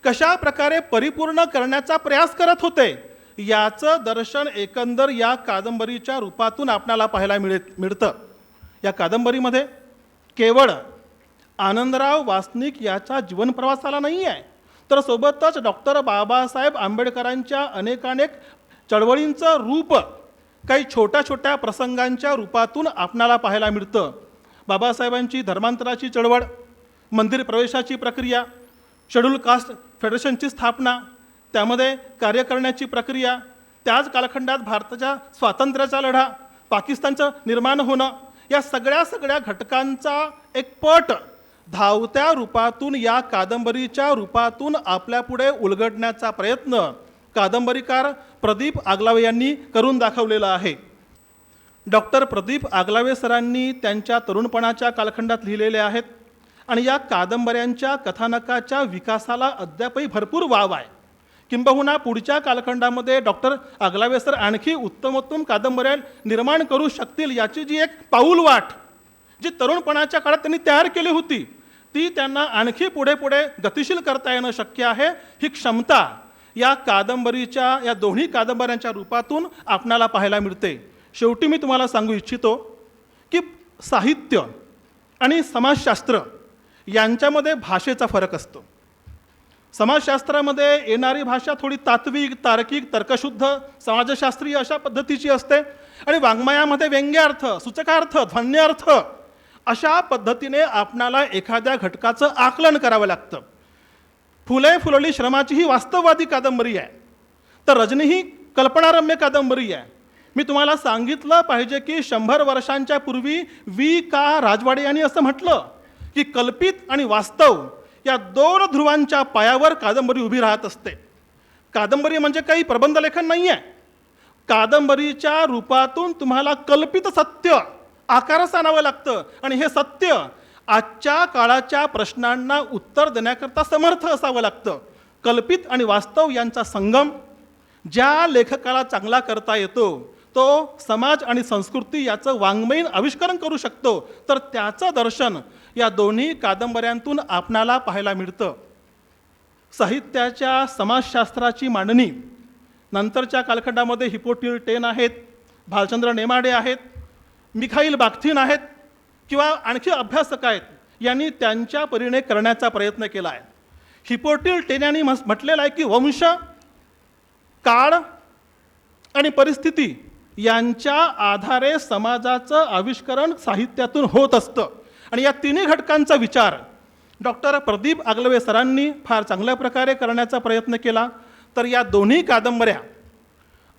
कशा प्रकारे परिपूर्ण करण्याचा प्रयास करत होते याचं दर्शन एकंदर या कादंबरीच्या रूपातून आपल्याला पाहायला मिळतं. या कादंबरीमध्ये केवळ आनंदराव वासनिक याच्या जीवनप्रवासाला नाही आहे, तर सोबतच डॉक्टर बाबासाहेब आंबेडकरांच्या अनेकानेक चळवळींचं रूप काही छोट्या छोट्या प्रसंगांच्या रूपातून आपणाला पाहायला मिळतं. बाबासाहेबांची धर्मांतराची चळवळ, मंदिर प्रवेशाची प्रक्रिया, शेड्यूल कास्ट फेडरेशनची स्थापना, त्यामध्ये कार्य करण्याची प्रक्रिया, त्याच कालखंडात भारताच्या स्वातंत्र्याचा लढा, पाकिस्तानचं निर्माण होणं, या सगळ्या घटकांचा एक पट धावत्या रूपातून या कादंबरीच्या रूपातून आपल्यापुढे उलगडण्याचा प्रयत्न कादंबरीकार प्रदीप आगलावे यांनी करून दाखवलेला आहे. डॉक्टर प्रदीप आगलावे सरांनी त्यांच्या तरुणपणाच्या कालखंडात लिहिलेले आहेत आणि या कादंबऱ्यांच्या कथानकाच्या विकासाला अद्यापही भरपूर वाव आहे. किंबहुना पुढच्या कालखंडामध्ये डॉक्टर आगलावे सर आणखी उत्तमोत्तम कादंबऱ्या निर्माण करू शकतील याची जी एक पाऊलवाट जी तरुणपणाच्या काळात त्यांनी तयार केली होती ती त्यांना आणखी पुढे गतिशील करता येणं शक्य आहे. ही क्षमता या कादंबरीच्या, या दोन्ही कादंबऱ्यांच्या रूपातून आपणाला पाहायला मिळते. शेवटी मी तुम्हाला सांगू इच्छितो की साहित्य आणि समाजशास्त्र यांच्यामध्ये भाषेचा फरक असतो. समाजशास्त्रामध्ये येणारी भाषा थोडी तात्विक, तार्किक, तर्कशुद्ध, समाजशास्त्रीय अशा पद्धतीची असते आणि वाङ्मयामध्ये व्यंग्यार्थ, सूचकार्थ, ध्वन्यार्थ अशा पद्धतीने आपणाला एखाद्या घटकाचं आकलन करावं लागतं. फुले फुलली श्रमाची ही वास्तववादी कादंबरी आहे, तर रजनी ही कल्पनारम्य कादंबरी आहे. मी तुम्हाला सांगितलं पाहिजे की 100 वर्षांच्या पूर्वी वी का राजवाडे यांनी असं म्हटलं की कल्पित आणि वास्तव या दोन ध्रुवांच्या पायावर कादंबरी उभी राहत असते. कादंबरी म्हणजे काही प्रबंधलेखन नाही आहे. कादंबरीच्या रूपातून तुम्हाला कल्पित सत्य आकारास आणावं लागतं आणि हे सत्य आजच्या काळाच्या प्रश्नांना उत्तर देण्याकरता समर्थ असावं लागतं. कल्पित आणि वास्तव यांचा संगम ज्या लेखकाला चांगला करता येतो तो समाज आणि संस्कृती याचं वाङ्मयीन आविष्करण करू शकतो. तर त्याचं दर्शन या दोन्ही कादंबऱ्यांतून आपणाला पाहायला मिळतं. साहित्याच्या समाजशास्त्राची मांडणी नंतरच्या कालखंडामध्ये हिपोटिल टेन आहेत, भालचंद्र नेमाडे आहेत, मिखाईल बाख्तीन आहेत किंवा आणखी अभ्यासक आहेत, यांनी त्यांच्या परीने करण्याचा प्रयत्न केला आहे. हिपोटिल टेन यांनी म्हटलेलं आहे की वंश, काळ आणि परिस्थिती यांच्या आधारे समाजाचं आविष्करण साहित्यातून होत असतं आणि या तिन्ही घटकांचा विचार डॉक्टर प्रदीप आगलावे सरांनी फार चांगल्या प्रकारे करण्याचा प्रयत्न केला. तर या दोन्ही कादंबऱ्या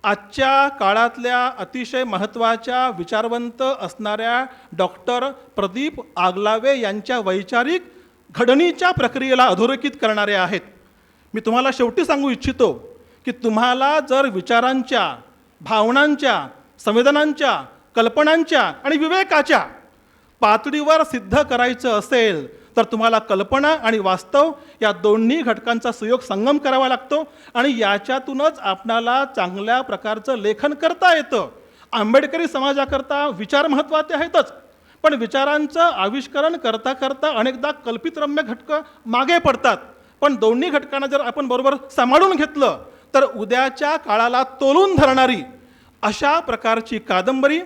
आजच्या काळातल्या अतिशय महत्त्वाच्या विचारवंत असणाऱ्या डॉक्टर प्रदीप आगलावे यांच्या वैचारिक घडणीच्या प्रक्रियेला अधोरेखित करणारे आहेत. मी तुम्हाला शेवटी सांगू इच्छितो की तुम्हाला जर विचारांच्या, भावनांच्या, संवेदनांच्या, कल्पनांच्या आणि विवेकाच्या पातळीवर सिद्ध करायचं असेल तर तुम्हाला कल्पना आणि वास्तव या दोन्ही घटकांचा सुयोग संगम करावा लागतो आणि याच्यातूनच आपणाला चांगल्या प्रकारचं लेखन करता येतं. आंबेडकरी समाजाकरता विचार महत्त्वाचे आहेतच, पण विचारांचं आविष्करण करता करता अनेकदा कल्पितरम्य घटकं मागे पडतात. पण दोन्ही घटकांना जर आपण बरोबर सांभाळून घेतलं तर उद्याच्या काळाला तोलून धरणारी अशा प्रकारची कादंबरी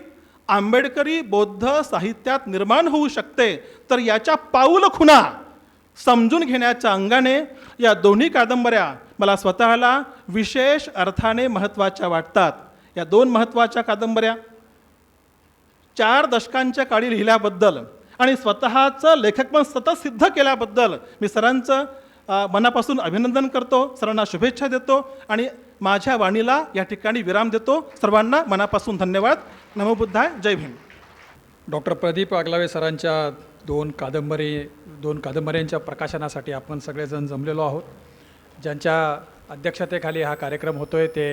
आंबेडकरी बौद्ध साहित्यात निर्माण होऊ शकते. तर याच्या पाऊल खुणा समजून घ्यायच्या अंगाने या दोन्ही कादंबऱ्या मला स्वतःला विशेष अर्थाने महत्त्वाच्या वाटतात. या दोन महत्त्वाच्या कादंबऱ्या 4 दशकांच्या काळी लिहिल्याबद्दल आणि स्वतःचं लेखकपण सतत सिद्ध केल्याबद्दल मी सरांचं मनापासून अभिनंदन करतो, सरांना शुभेच्छा देतो आणि माझ्या वाणीला या ठिकाणी विराम देतो. सर्वांना मनापासून धन्यवाद. नमो बुद्धाय. जय भीम. डॉक्टर प्रदीप आगलावे सरांच्या दोन कादंबऱ्यांच्या प्रकाशनासाठी आपण सगळेजण जमलेलो आहोत. ज्यांच्या अध्यक्षतेखाली हा कार्यक्रम होतो आहे ते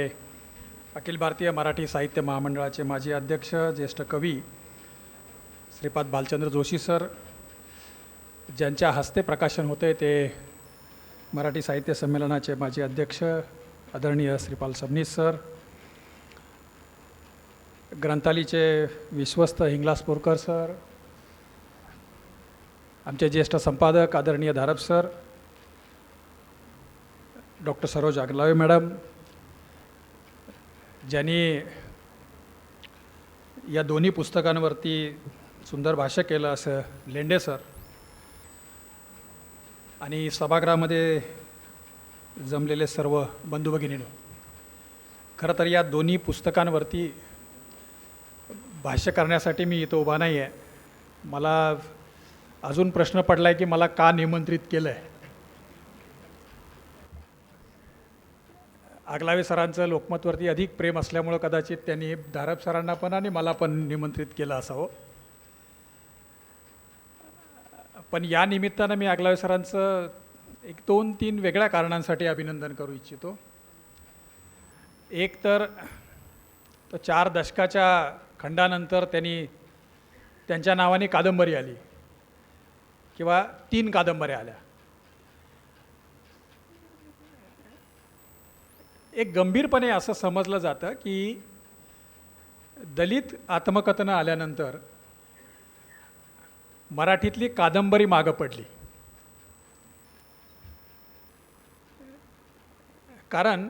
अखिल भारतीय मराठी साहित्य महामंडळाचे माजी अध्यक्ष, ज्येष्ठ कवी श्रीपाद भालचंद्र जोशी सर. ज्यांच्या हस्ते प्रकाशन होते आहे ते मराठी साहित्य संमेलनाचे माजी अध्यक्ष आदरणीय श्रीपाल सबनीस सर. ग्रंथालीचे विश्वस्त हिंगलासपूरकर सर, आमचे ज्येष्ठ संपादक आदरणीय Dharap sir, doctor Saroj Aglave madam, ज्यांनी या दोन्ही पुस्तकांवरती सुंदर भाष्य केलं असं लेंडे सर, आणि सभागृहामध्ये जमलेले सर्व बंधू भगिनींनो, खरं तर या दोन्ही पुस्तकांवरती भाष्य करण्यासाठी मी इथं उभा नाही आहे. मला अजून प्रश्न पडला आहे की मला का निमंत्रित केलं आहे. आगलावे सरांचं लोकमतवरती अधिक प्रेम असल्यामुळं कदाचित त्यांनी धारप सरांना पण आणि मला पण निमंत्रित केलं असावं. पण या निमित्तानं मी आगलावे सरांचं 2-3 वेगळ्या कारणांसाठी अभिनंदन करू इच्छितो. एक तर 4 दशकाच्या खंडानंतर त्यांच्या नावाने कादंबरी आली किंवा 3 कादंबऱ्या आल्या. एक गंभीरपणे असं समजलं जातं की दलित आत्मकथनं आल्यानंतर मराठीतली कादंबरी मागं पडली. कारण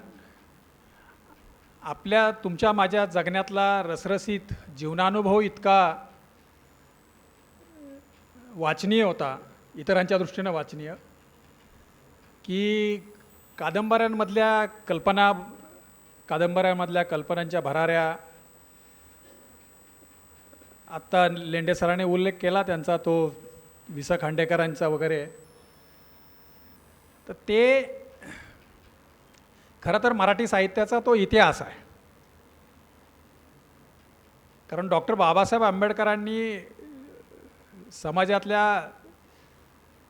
तुमच्या माझ्या जगण्यातला रसरशीत जीवनानुभव इतका वाचनीय होता, इतरांच्या दृष्टीनं वाचनीय, की कादंबऱ्यांमधल्या कल्पनांच्या भराऱ्या, आत्ता लेंडे सरांनी उल्लेख केला त्यांचा तो वि स खांडेकरांचा वगैरे, तर ते खरं तर मराठी साहित्याचा तो इतिहास आहे. कारण डॉक्टर बाबासाहेब आंबेडकरांनी समाजातल्या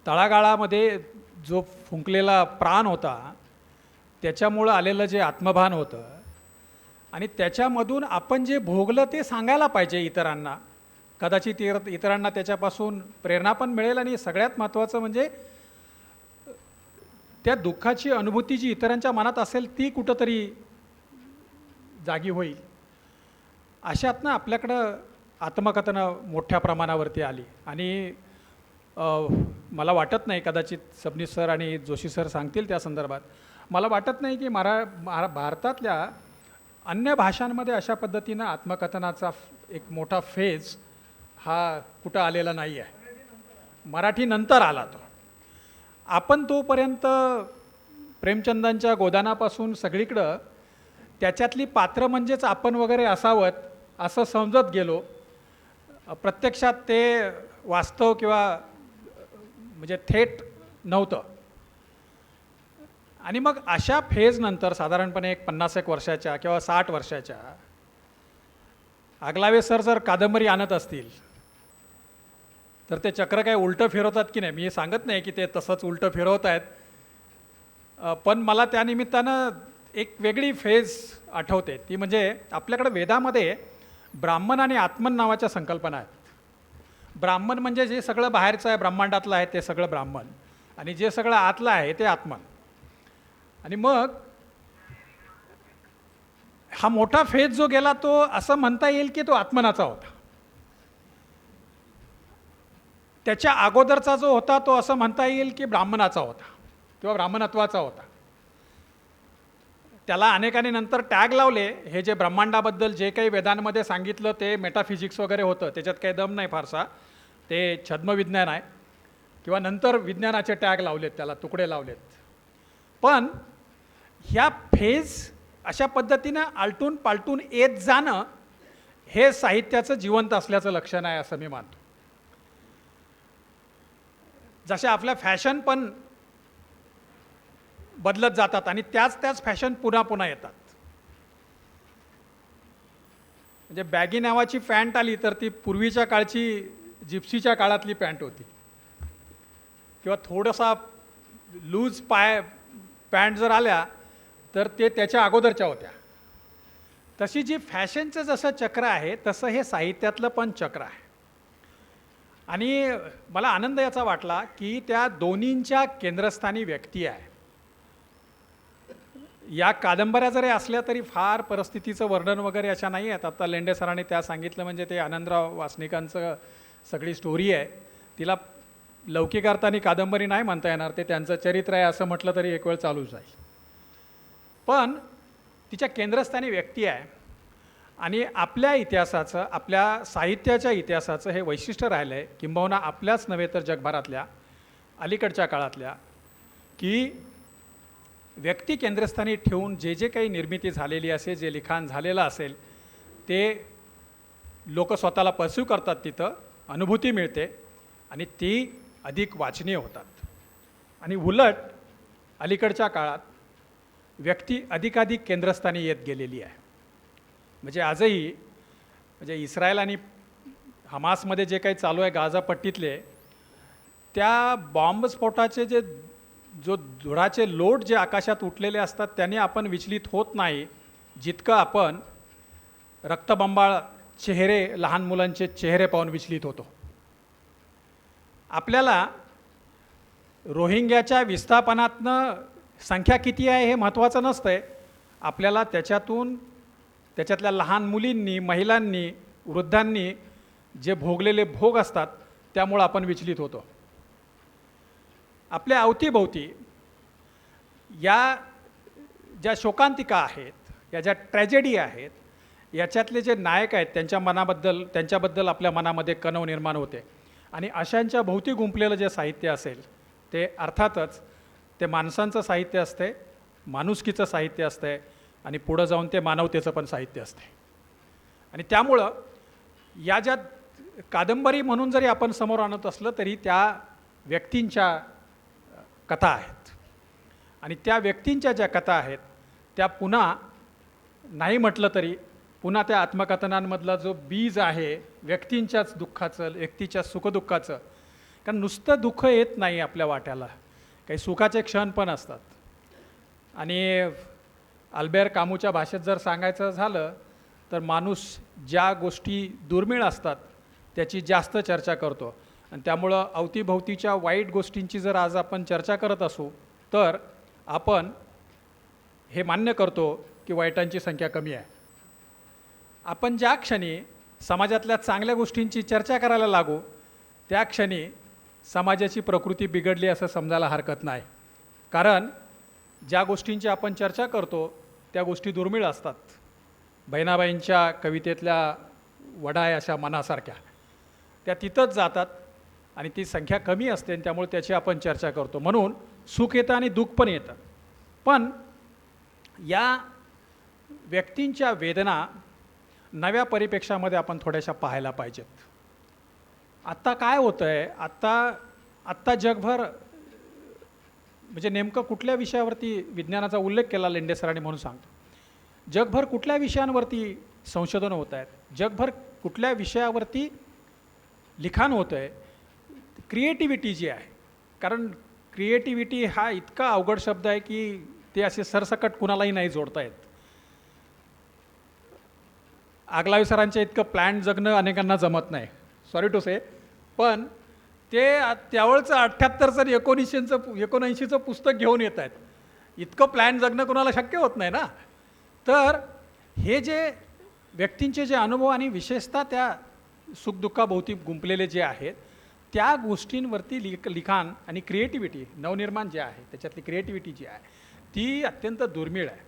तळागाळामध्ये जो फुंकलेला प्राण होता, त्याच्यामुळं आलेलं जे आत्मभान होतं आणि त्याच्यामधून आपण जे भोगलं ते सांगायला पाहिजे इतरांना. कदाचित इतरांना त्याच्यापासून प्रेरणा पण मिळेल आणि सगळ्यात महत्त्वाचं म्हणजे त्या दुःखाची अनुभूती जी इतरांच्या मनात असेल ती कुठंतरी जागी होईल. अशातनं आपल्याकडं आत्मकथनं मोठ्या प्रमाणावरती आली. आणि मला वाटत नाही, कदाचित सबनीस सर आणि जोशी सर सांगतील त्या संदर्भात, मला वाटत नाही की भारतातल्या अन्य भाषांमध्ये अशा पद्धतीनं आत्मकथनाचा एक मोठा फेज हा कुठं आलेला नाही आहे. मराठी नंतर आला तो. आपण तोपर्यंत प्रेमचंदांच्या गोदानापासून सगळीकडं त्याच्यातली पात्र म्हणजेच आपण वगैरे असावं असं समजत गेलो. प्रत्यक्षात ते वास्तव किंवा म्हणजे थेट नव्हतं. आणि मग अशा फेजनंतर साधारणपणे 50 वर्षाच्या किंवा 60 वर्षाच्या आगलावे सर जर कादंबरी आणत असतील तर ते चक्र काय उलटं फिरवतात की नाही, मी सांगत नाही की ते तसंच उलटं फिरवत आहेत, पण मला त्यानिमित्तानं एक वेगळी फेज आठवते. ती म्हणजे आपल्याकडं वेदामध्ये ब्राह्मण आणि आत्मन नावाच्या संकल्पना आहेत. ब्राह्मण म्हणजे जे सगळं बाहेरचं आहे, ब्रह्मांडातलं आहे ते सगळं ब्राह्मण, आणि जे सगळं आतलं आहे ते आत्मन. आणि मग हा मोठा फेज जो गेला तो असं म्हणता येईल की तो आत्मनाचा होता. त्याच्या अगोदरचा जो होता तो असं म्हणता येईल की ब्राह्मणाचा होता किंवा ब्राह्मणत्वाचा होता. त्याला अनेकांनी नंतर टॅग लावले. हे जे ब्रह्मांडाबद्दल जे काही वेदांमध्ये सांगितलं ते मेटाफिजिक्स वगैरे होतं, त्याच्यात काही दम नाही फारसा, ते छद्मविज्ञान आहे, किंवा नंतर विज्ञानाचे टॅग लावलेत, त्याला तुकडे लावलेत. पण ह्या फेज अशा पद्धतीनं आलटून पालटून येत जाणं हे साहित्याचं जिवंत असल्याचं लक्षण आहे असं मी मानतो. जशा आपल्या फॅशन पण बदलत जातात आणि त्याच फॅशन पुन्हा पुन्हा येतात. म्हणजे बॅगी नावाची पॅन्ट आली तर ती पूर्वीच्या काळची जिप्सीच्या काळातली पॅन्ट होती, किंवा थोडासा लूज पॅन्ट जर आल्या तर ते त्याच्या अगोदरच्या होत्या. तशी जी फॅशनचं जसं चक्र आहे तसं हे साहित्यातलं पण चक्र आहे. आणि मला आनंद याचा वाटला की त्या दोन्हींच्या केंद्रस्थानी व्यक्ती आहे. या कादंबऱ्या जरी असल्या तरी फार परिस्थितीचं वर्णन वगैरे अशा नाही आहेत. आता लेंडे सरांनी त्या सांगितलं म्हणजे ते आनंदराव वासनिकांचं सगळी स्टोरी आहे. तिला लौकिक अर्थाने कादंबरी नाही म्हणता येणार, ते त्यांचं चरित्र आहे असं म्हटलं तरी एक वेळ चालू जाईल. पण तिच्या केंद्रस्थानी व्यक्ती आहे आणि आपल्या इतिहासाचं, आपल्या साहित्याच्या इतिहासाचं हे वैशिष्ट्य राहिलं आहे, किंबहुना आपल्याच नव्हे तर जगभरातल्या अलीकडच्या काळातल्या, की व्यक्ती केंद्रस्थानी ठेवून जे जे काही निर्मिती झालेली असेल, जे लिखाण झालेलं असेल ते लोक स्वतःला पर्स्यू करतात, तिथं अनुभूती मिळते आणि ती अधिक वाचनीय होतात. आणि उलट अलीकडच्या काळात व्यक्ती अधिकाधिक केंद्रस्थानी येत गेलेली आहे. म्हणजे आजही म्हणजे इस्रायल आणि हमासमध्ये जे काही चालू आहे गाझापट्टीतले, त्या बॉम्बस्फोटाचे जो धुराचे लोट जे आकाशात उठलेले असतात त्याने आपण विचलित होत नाही, जितकं आपण रक्तबंबाळ चेहरे, लहान मुलांचे चेहरे पाहून विचलित होतो. आपल्याला रोहिंग्याच्या विस्थापनातनं संख्या किती आहे हे महत्त्वाचं नसतं आहे. आपल्याला त्याच्यातल्या लहान मुलींनी, महिलांनी, वृद्धांनी जे भोगलेले भोग असतात त्यामुळं आपण विचलित होतो. आपल्या अवतीभोवती या ज्या शोकांतिका आहेत, या ज्या ट्रॅजेडी आहेत, याच्यातले जे नायक आहेत त्यांच्याबद्दल आपल्या मनामध्ये कणव निर्माण होते. आणि अशांच्या भोवती गुंपलेलं जे साहित्य असेल ते अर्थातच ते माणसांचं साहित्य असते, माणुसकीचं साहित्य असते आणि पुढं जाऊन ते मानवतेचं पण साहित्य असते. आणि त्यामुळं या ज्या कादंबरी म्हणून जरी आपण समोर आणत असलं तरी त्या व्यक्तींच्या कथा आहेत. आणि त्या व्यक्तींच्या ज्या कथा आहेत त्या पुन्हा नाही म्हटलं तरी पुन्हा त्या आत्मकथनांमधला जो बीज आहे व्यक्तींच्याच दुःखाचं, व्यक्तीच्या सुखदुःखाचं, कारण नुसतं दुःख येत नाही आपल्या वाट्याला, काही सुखाचे क्षण पण असतात. आणि अल्बेर कामूच्या भाषेत जर सांगायचं झालं तर माणूस ज्या गोष्टी दुर्मिळ असतात त्याची जास्त चर्चा करतो. आणि त्यामुळं अवतीभोवतीच्या वाईट गोष्टींची जर आज आपण चर्चा करत असू तर आपण हे मान्य करतो की वाईटांची संख्या कमी आहे. आपण ज्या क्षणी समाजातल्या चांगल्या गोष्टींची चर्चा करायला लागू त्या क्षणी समाजाची प्रकृती बिघडली असं समजायला हरकत नाही. कारण ज्या गोष्टींची आपण चर्चा करतो त्या गोष्टी दुर्मिळ असतात. बहिणाबाईंच्या कवितेतल्या वडाय अशा मनासारख्या त्या तिथंच जातात आणि ती संख्या कमी असते आणि त्यामुळे त्याची आपण चर्चा करतो. म्हणून सुख येतं आणि दुःख पण येतं. पण या व्यक्तींच्या वेदना नव्या परिप्रेक्षामध्ये आपण थोड्याशा पाहायला पाहिजेत. आत्ता काय होतं आहे, आत्ता जगभर म्हणजे नेमकं कुठल्या विषयावरती विज्ञानाचा उल्लेख केला लेंडे सरांनी म्हणून सांगतो. जगभर कुठल्या विषयांवरती संशोधन होत आहेत, जगभर कुठल्या विषयावरती लिखाण होतं आहे, क्रिएटिव्हिटी जी आहे. कारण क्रिएटिव्हिटी हा इतका अवघड शब्द आहे की ते असे सरसकट कुणालाही नाही जोडता येत. आगलावे सरांच्या इतकं प्लॅन जगणं अनेकांना जमत नाही, सॉरी टू से. पण ते त्यावेळचं 78 1980चं पुस्तक घेऊन येत आहेत. इतकं प्लॅन जगणं कोणाला शक्य होत नाही ना. तर हे जे व्यक्तींचे जे अनुभव आणि विशेषतः त्या सुखदुःखाभोवती गुंपलेले जे आहेत त्या गोष्टींवरती लिखाण आणि क्रिएटिव्हिटी, नवनिर्माण जे आहे त्याच्यातली क्रिएटिव्हिटी जी आहे ती अत्यंत दुर्मिळ आहे.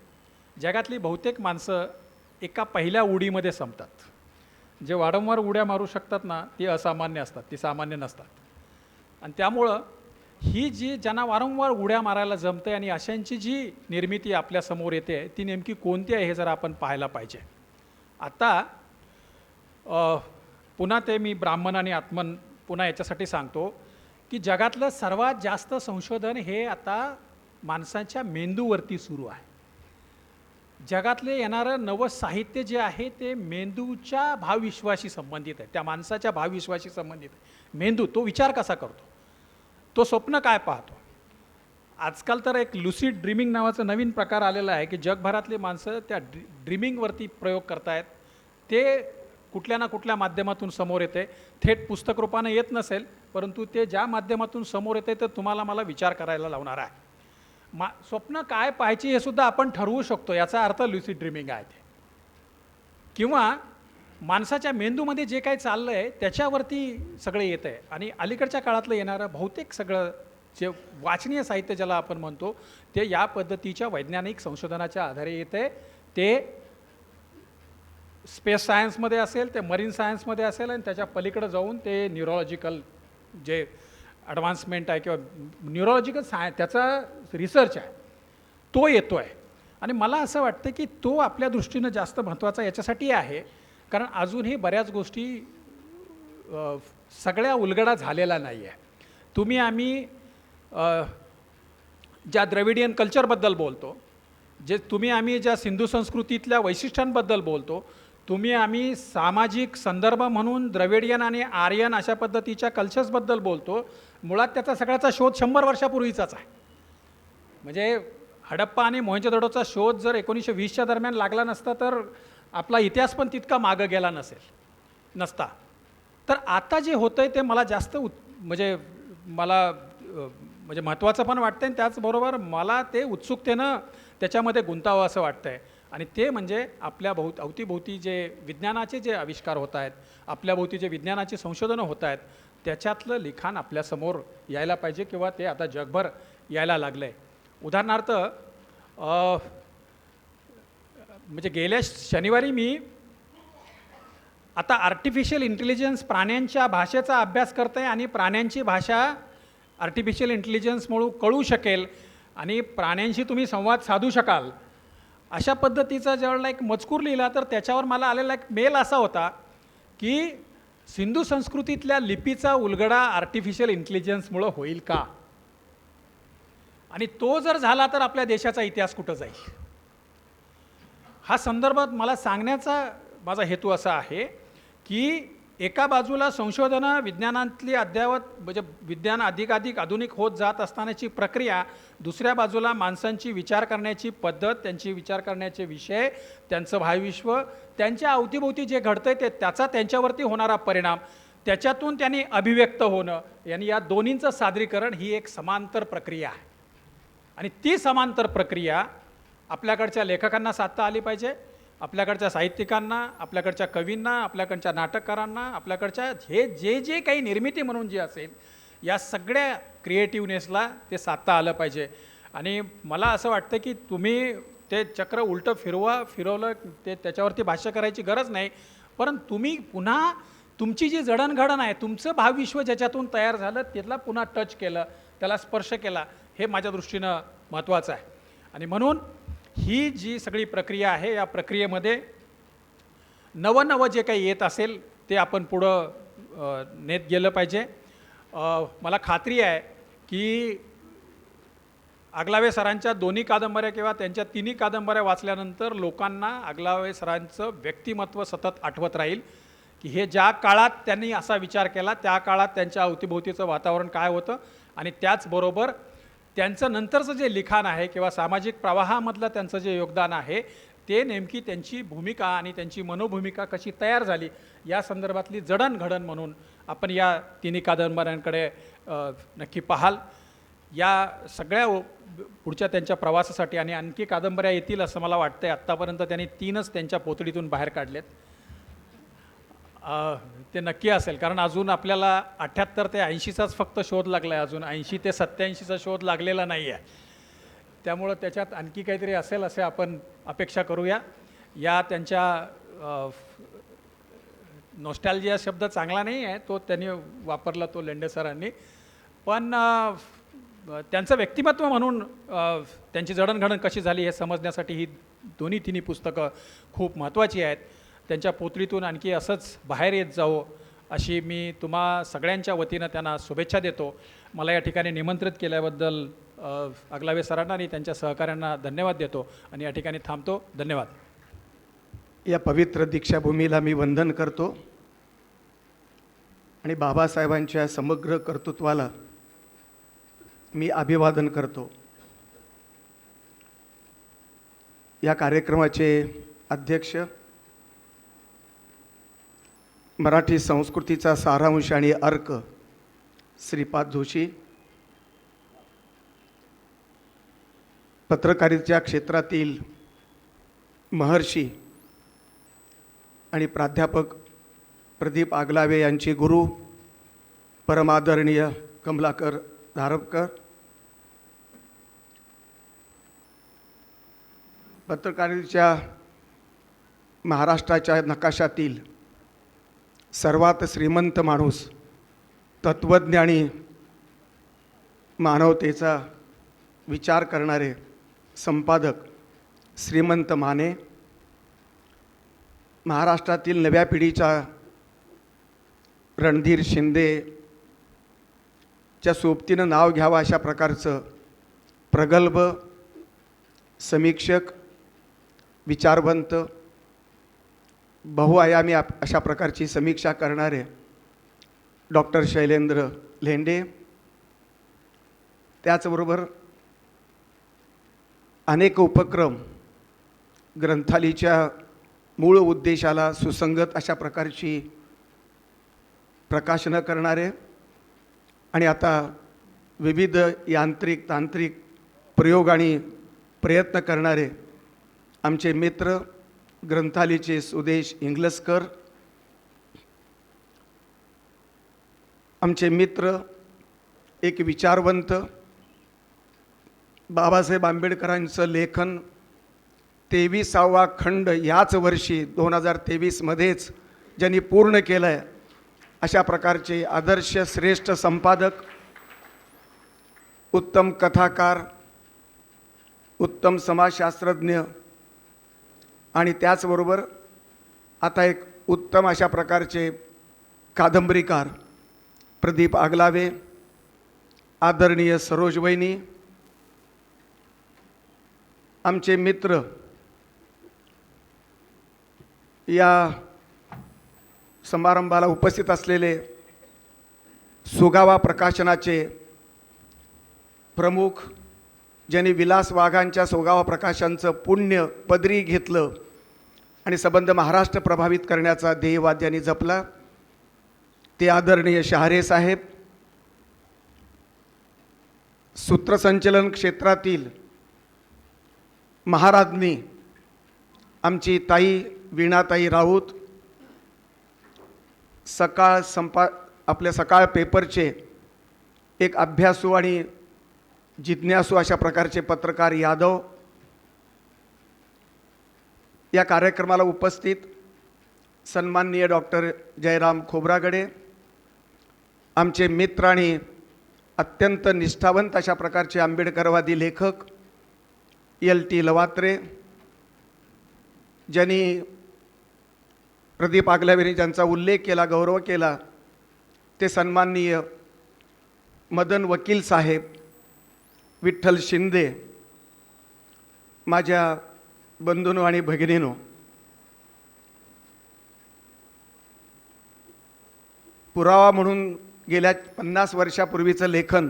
जगातली बहुतेक माणसं एका पहिल्या उडीमध्ये संपतात. जे वारंवार उड्या मारू शकतात ना ती असामान्य असतात, ती सामान्य नसतात. आणि त्यामुळं ही जी ज्यांना वारंवार उड्या मारायला जमते आणि अशांची जी निर्मिती आपल्यासमोर येते ती नेमकी कोणती आहे हे जरा आपण पाहायला पाहिजे. आता पुन्हा ते मी ब्राह्मण आणि आत्मन पुन्हा याच्यासाठी सांगतो की जगातलं सर्वात जास्त संशोधन हे आता माणसाच्या मेंदूवरती सुरू आहे. जगातले येणारं नवं साहित्य जे आहे ते मेंदूच्या भावविश्वाशी संबंधित आहे, त्या माणसाच्या भावविश्वाशी संबंधित आहे. मेंदू तो विचार कसा करतो, तो स्वप्न काय पाहतो. आजकाल तर एक लुसिड ड्रीमिंग नावाचं नवीन प्रकार आलेला आहे की जगभरातली माणसं त्या ड्रीमिंगवरती प्रयोग करतायत. ते कुठल्या ना कुठल्या माध्यमातून समोर येते. थेट पुस्तक रूपानं येत नसेल परंतु ते ज्या माध्यमातून समोर येते ते तुम्हाला मला विचार करायला लावणार आहे. स्वप्न काय पाहायची हे सुद्धा आपण ठरवू शकतो, याचा अर्थ लुसिड ड्रीमिंग आहे ते. किंवा माणसाच्या मेंदूमध्ये जे काही चाललं आहे त्याच्यावरती सगळं येतं आहे. आणि अलीकडच्या काळातलं येणारं बहुतेक सगळं जे वाचनीय साहित्य ज्याला आपण म्हणतो ते या पद्धतीच्या वैज्ञानिक संशोधनाच्या आधारे येतं आहे. ते स्पेस सायन्समध्ये असेल, ते मरीन सायन्समध्ये असेल, आणि त्याच्या पलीकडे जाऊन ते न्यूरोलॉजिकल जे ॲडव्हान्समेंट आहे किंवा न्यूरोलॉजिकल त्याचा रिसर्च आहे तो येतो आहे. आणि मला असं वाटतं की तो आपल्या दृष्टीनं जास्त महत्त्वाचा याच्यासाठी आहे कारण अजूनही बऱ्याच गोष्टी सगळ्या उलगडा झालेला नाही आहे. आम्ही ज्या द्रविडियन कल्चरबद्दल बोलतो, आम्ही ज्या सिंधू संस्कृतीतल्या वैशिष्ट्यांबद्दल बोलतो, आम्ही सामाजिक संदर्भ म्हणून द्रविडियन आणि आर्यन अशा पद्धतीच्या कल्चर्सबद्दल बोलतो, मुळात त्याचा सगळ्याचा शोध 100 वर्षापूर्वीचाच आहे. म्हणजे हडप्पा आणि मोहेंजोदडोचा शोध जर 1920च्या दरम्यान लागला नसता तर आपला इतिहास पण तितका मागं गेला नसता. तर आता जे होतं आहे ते मला जास्त म्हणजे महत्त्वाचं पण वाटतं आणि त्याचबरोबर मला ते उत्सुकतेनं त्याच्यामध्ये गुंतावं असं वाटतं आहे. आणि ते म्हणजे आपल्या अवतीभोवती जे विज्ञानाचे जे आविष्कार होत आहेत, आपल्याभोवती जे विज्ञानाची संशोधनं होत आहेत त्याच्यातलं लिखाण आपल्यासमोर यायला पाहिजे किंवा ते आता जगभर यायला लागलं आहे. उदाहरणार्थ म्हणजे गेल्या शनिवारी मी आता आर्टिफिशियल इंटेलिजन्स प्राण्यांच्या भाषेचा अभ्यास करते आणि प्राण्यांची भाषा आर्टिफिशियल इंटेलिजन्समुळे कळू शकेल आणि प्राण्यांशी तुम्ही संवाद साधू शकाल अशा पद्धतीचा ज्यावेळेला एक मजकूर लिहिला तर त्याच्यावर मला आलेला एक मेल असा होता की सिंधू संस्कृतीतल्या लिपीचा उलगडा आर्टिफिशियल इंटेलिजन्समुळं होईल का, आणि तो जर झाला तर आपल्या देशाचा इतिहास कुठं जाईल. हा संदर्भात मला सांगण्याचा माझा हेतू असा आहे की एका बाजूला संशोधनं विज्ञानातली अद्ययावत म्हणजे विज्ञान अधिकाधिक आधुनिक होत जात असतानाची प्रक्रिया, दुसऱ्या बाजूला माणसांची विचार करण्याची पद्धत, त्यांची विचार करण्याचे विषय, त्यांचं भावविश्व, त्यांच्या अवतीभोवती जे घडतंय ते त्याचा त्यांच्यावरती होणारा परिणाम, त्याच्यातून त्यांनी अभिव्यक्त होणं, यांनी या दोन्हींचं सादरीकरण ही एक समांतर प्रक्रिया आहे. आणि ती समांतर प्रक्रिया आपल्याकडच्या लेखकांना साधता आली पाहिजे, आपल्याकडच्या साहित्यिकांना, आपल्याकडच्या कवींना, आपल्याकडच्या नाटककारांना, आपल्याकडच्या हे जे काही निर्मिती म्हणून जी असेल या सगळ्या क्रिएटिव्हनेसला ते साधता आलं पाहिजे. आणि मला असं वाटतं की तुम्ही ते चक्र उलटं फिरवलं ते त्याच्यावरती भाष्य करायची गरज नाही, पण तुम्ही पुन्हा तुमची जी जडणघडण आहे, तुमचं भावविश्व ज्याच्यातून तयार झालं त्याला पुन्हा टच केलं, त्याला स्पर्श केला, हे माझ्या दृष्टीनं महत्त्वाचं आहे. आणि म्हणून ही जी सगळी प्रक्रिया आहे या प्रक्रियेमध्ये नवं जे काही येत असेल ते आपण पुढं नेत गेलं पाहिजे. मला खात्री आहे की आगलावे सरांच्या दोन्ही कादंबऱ्या किंवा त्यांच्या तिन्ही कादंबऱ्या वाचल्यानंतर लोकांना आगलावे सरांचं व्यक्तिमत्व सतत आठवत राहील की हे ज्या काळात त्यांनी असा विचार केला त्या काळात त्यांच्या अवतीभोवतीचं वातावरण काय होतं, आणि त्याचबरोबर त्यांचं नंतरचं जे लिखाण आहे किंवा सामाजिक प्रवाहामधलं त्यांचं जे योगदान आहे ते नेमकी त्यांची भूमिका आणि त्यांची मनोभूमिका कशी तयार झाली या संदर्भातली जडणघडण म्हणून आपण या तिन्ही कादंबऱ्यांकडे नक्की पाहाल. या सगळ्या पुढच्या त्यांच्या प्रवासासाठी आणि आणखी कादंबऱ्या येतील असं मला वाटतं आहे. आत्तापर्यंत त्यांनी 3च त्यांच्या पोतडीतून बाहेर काढलेत. ते नक्की असेल कारण अजून आपल्याला 78 ते 80चाच फक्त शोध लागला आहे, अजून 80 ते 87चा शोध लागलेला नाही आहे. त्यामुळं त्याच्यात आणखी काहीतरी असेल असे आपण अपेक्षा करूया. या त्यांच्या नॉस्टॅल्जिया शब्द चांगला नाही आहे, तो त्यांनी वापरला तो लेंडे सरांनी, पण त्यांचं व्यक्तिमत्व म्हणून त्यांची जडणघडण कशी झाली हे समजण्यासाठी ही तिन्ही पुस्तकं खूप महत्त्वाची आहेत. त्यांच्या पोतडीतून आणखी असंच बाहेर येत जावं अशी मी तुम्हा सगळ्यांच्या वतीनं त्यांना शुभेच्छा देतो. मला या ठिकाणी निमंत्रित केल्याबद्दल आगलावे सरांना आणि त्यांच्या सहकाऱ्यांना धन्यवाद देतो आणि या ठिकाणी थांबतो. धन्यवाद. या पवित्र दीक्षाभूमीला मी वंदन करतो आणि बाबासाहेबांच्या समग्र कर्तृत्वाला मी अभिवादन करतो. या कार्यक्रमाचे अध्यक्ष, मराठी संस्कृतीचा सारांश आणि अर्क श्रीपाद जोशी, पत्रकारितेच्या क्षेत्रातील महर्षी आणि प्राध्यापक प्रदीप आगलावे यांचे गुरु परमादरणीय कमलाकर धारपकर, पत्रकारितेच्या महाराष्ट्राच्या नकाशातील सर्वात श्रीमंत माणूस, तत्त्वज्ञानी, मानवतेचा विचार करणारे संपादक श्रीमंत माने, महाराष्ट्रातील नव्या पिढीचा रणधीर शिंदेच्या सोबतीनं नाव घ्यावं अशा प्रकारचं प्रगल्भ समीक्षक, विचारवंत, बहुआयामी अशा प्रकारची समीक्षा करणारे डॉक्टर शैलेंद्र लेंडे, त्याचबरोबर अनेक उपक्रम ग्रंथालयाच्या मूळ उद्देशाला सुसंगत अशा प्रकारची प्रकाशनं करणारे आणि आता विविध यांत्रिक तांत्रिक प्रयोग आणि प्रयत्न करणारे आमचे मित्र ग्रंथालयाचे सुदेश इंग्लसकर, आमचे मित्र एक विचारवंत, बाबासाहेब आंबेडकरांचं लेखन 23वा खंड याच वर्षी 2023मध्येच ज्यांनी पूर्ण केलं आहे अशा प्रकारचे आदर्श श्रेष्ठ संपादक, उत्तम कथाकार, उत्तम समाजशास्त्रज्ञ आणि त्याचबरोबर आता एक उत्तम अशा प्रकारचे कादंबरीकार प्रदीप आगलावे, आदरणीय सरोज वहिनी, आमचे मित्र या समारंभाला उपस्थित असलेले सुगावा प्रकाशनाचे प्रमुख, ज्यांनी विलास वाघांच्या सुगावा प्रकाशनचं पुण्य पदरी घेतलं आणि संबंध महाराष्ट्र प्रभावित करण्याचा ध्येयवाद्यांनी जपला, ते आदरणीय शहारे साहेब, सूत्रसंचलन क्षेत्रातील महाराज्ञी आमची ताई वीणाताई राऊत, आपल्या सकाळ पेपरचे एक अभ्यासू आणि जिज्ञासू अशा प्रकारचे पत्रकार यादव, या कार्यक्रमाला उपस्थित सन्माननीय डॉक्टर जयराम खोब्रागडे, आमचे मित्र आणि अत्यंत निष्ठावंत अशा प्रकारचे आंबेडकरवादी लेखक LT लवात्रे, ज्यांनी प्रदीप आगलावेने ज्यांचा उल्लेख केला, गौरव केला, ते सन्माननीय मदन वकील साहेब, विठ्ठल शिंदे, माझ्या बंधूंनो आणि भगिनीनो, पुरावा म्हणून गेल्या 50 वर्षापूर्वीचं लेखन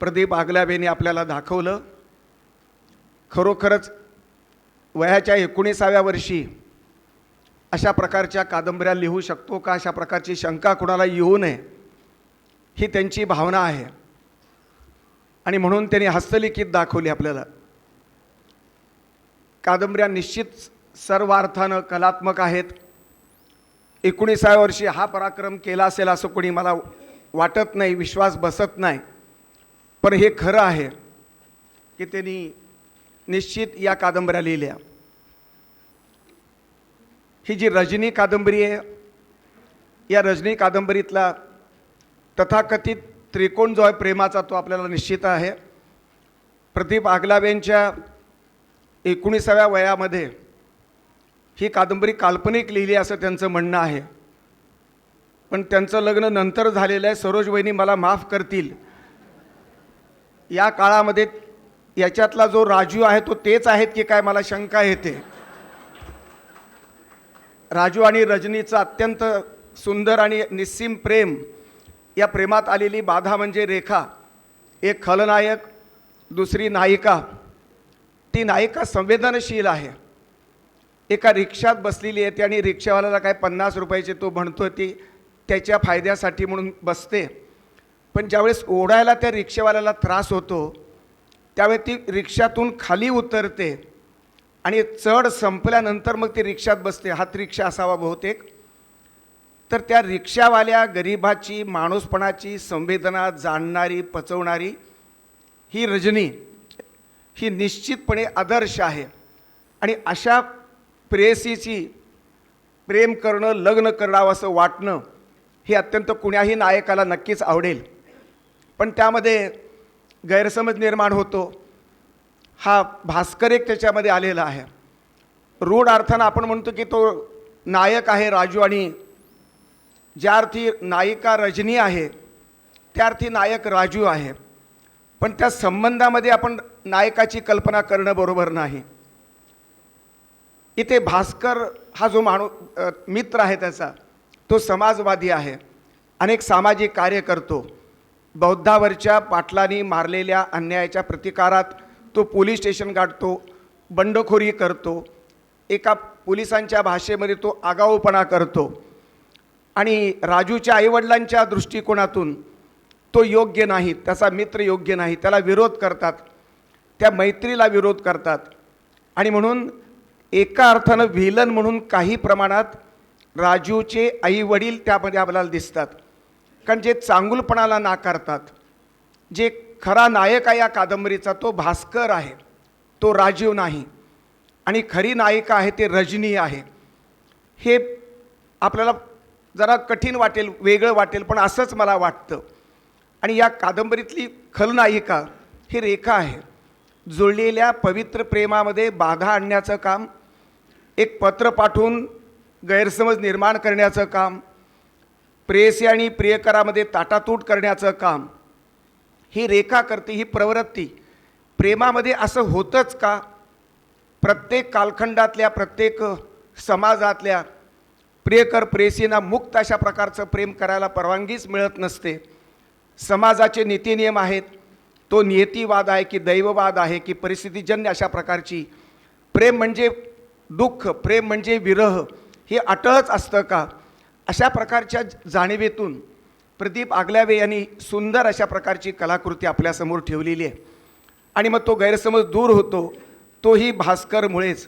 प्रदीप आगलावेने आपल्याला दाखवलं. खरोखरच वयाच्या 19व्या वर्षी अशा प्रकारच्या कादंबऱ्या लिहू शकतो का, अशा प्रकारची शंका कुणाला येऊ नये ही त्यांची भावना आहे आणि म्हणून त्यांनी हस्तलिखित दाखवली आपल्याला. कादंबऱ्या निश्चित सर्वार्थानं कलात्मक आहेत. 19व्या वर्षी हा पराक्रम केला असेल असं कोणी मला वाटत नाही, विश्वास बसत नाही. पण हे खरं आहे की त्यांनी निश्चित या कादंबऱ्या लिहिल्या. ही जी रजनी कादंबरी आहे, या रजनी कादंबरीतला तथाकथित त्रिकोण जो आहे प्रेमाचा, तो आपल्याला निश्चित आहे. प्रदीप आगलावेंच्या 19व्या वयामध्ये ही कादंबरी काल्पनिक लिहिली असं त्यांचं म्हणणं आहे. पण त्यांचं लग्न नंतर झालेलं आहे. सरोज वहिनी मला माफ करतील, या काळामध्ये याच्यातला जो राजू आहे तो तेच आहेत की काय मला शंका येते. राजू आणि रजनीचं अत्यंत सुंदर आणि निस्सीम प्रेम, या प्रेमात आलेली बाधा म्हणजे रेखा, एक खलनायक, दुसरी नायिका. ती नायिका संवेदनशील आहे, एका रिक्षात बसलेली आहे आणि रिक्षावाल्याला काय 50 रुपयाचे तो म्हणतो, ती त्याच्या फायद्यासाठी म्हणून बसते. पण ज्यावेळेस ओढायला त्या रिक्षावाल्याला त्रास होतो त्यावेळी ती रिक्षातून खाली उतरते आणि चढ संपल्यानंतर मग ती रिक्षात बसते. हात रिक्षा असावा बहुतेक. तर त्या रिक्षावाल्या गरिबाची, माणूसपणाची संवेदना जाणणारी, पचवणारी ही रजनी ही निश्चितपणे आदर्श आहे. आणि अशा प्रेयसीची प्रेम करणं, लग्न करावं असं वाटणं हे अत्यंत कुण्याही नायकाला नक्कीच आवडेल. पण त्यामध्ये गैरसमज निर्माण होतो. हा भास्कर एक त्याच्यामध्ये आलेला आहे. रूढ अर्थानं आपण म्हणतो की तो नायक आहे राजू, आणि ज्या अर्थी नायिका रजनी आहे त्या अर्थी नायक राजू आहे. पण त्या संबंधामध्ये आपण नायकाची कल्पना करणं बरोबर नाही. इथे भास्कर हा जो मित्र आहे त्याचा, तो समाजवादी आहे. अनेक सामाजिक कार्य करतो. बौद्धावरच्या पाटलांनी मारलेल्या अन्यायाच्या प्रतिकारात तो पोलीस स्टेशन गाठतो, बंडखोरी करतो. एका पोलिसांच्या भाषेमध्ये तो आगाऊपणा करतो. आणि राजूच्या आईवडिलांच्या दृष्टिकोनातून तो योग्य नाही, त्याचा मित्र योग्य नाही, त्याला विरोध करतात, त्या मैत्रीला विरोध करतात. आणि म्हणून एका अर्थानं व्हिलन म्हणून काही प्रमाणात राजूचे आईवडील त्यामध्ये आपल्याला दिसतात. कारण जे चांगुलपणाला नाकारतात, जे खरा नायक आहे या कादंबरीचा तो भास्कर आहे, तो राजीव नाही. आणि खरी नायिका आहे ते रजनी आहे. हे आपल्याला जरा कठीण वाटेल, वेगळं वाटेल, पण असंच मला वाटतं. आणि या कादंबरीतली खलनायिका ही रेखा आहे. जुळलेल्या पवित्र प्रेमामध्ये बाधा आणण्याचं काम, एक पत्र पाठवून गैरसमज निर्माण करण्याचं काम, प्रेयसी आणि प्रियकरामध्ये ताटातूट करण्याचं काम ही रेखा करते. ही प्रवृत्ती प्रेमामध्ये असं होतंच का? प्रत्येक कालखंडातल्या, प्रत्येक समाजातल्या प्रियकर प्रेयसींना मुक्त अशा प्रकारचं प्रेम करायला परवानगीच मिळत नसते. समाजाचे नीतिनियम आहेत. तो नियतीवाद आहे की दैववाद आहे की परिस्थितीजन्य अशा प्रकारची प्रेम म्हणजे दुःख, प्रेम म्हणजे विरह हे अटळच असतं का? अशा प्रकारच्या जाणीवेतून प्रदीप आगलावे यांनी सुंदर अशा प्रकारची कलाकृती आपल्यासमोर ठेवलेली आहे. आणि मग तो गैरसमज दूर होतो, तोही भास्करमुळेच.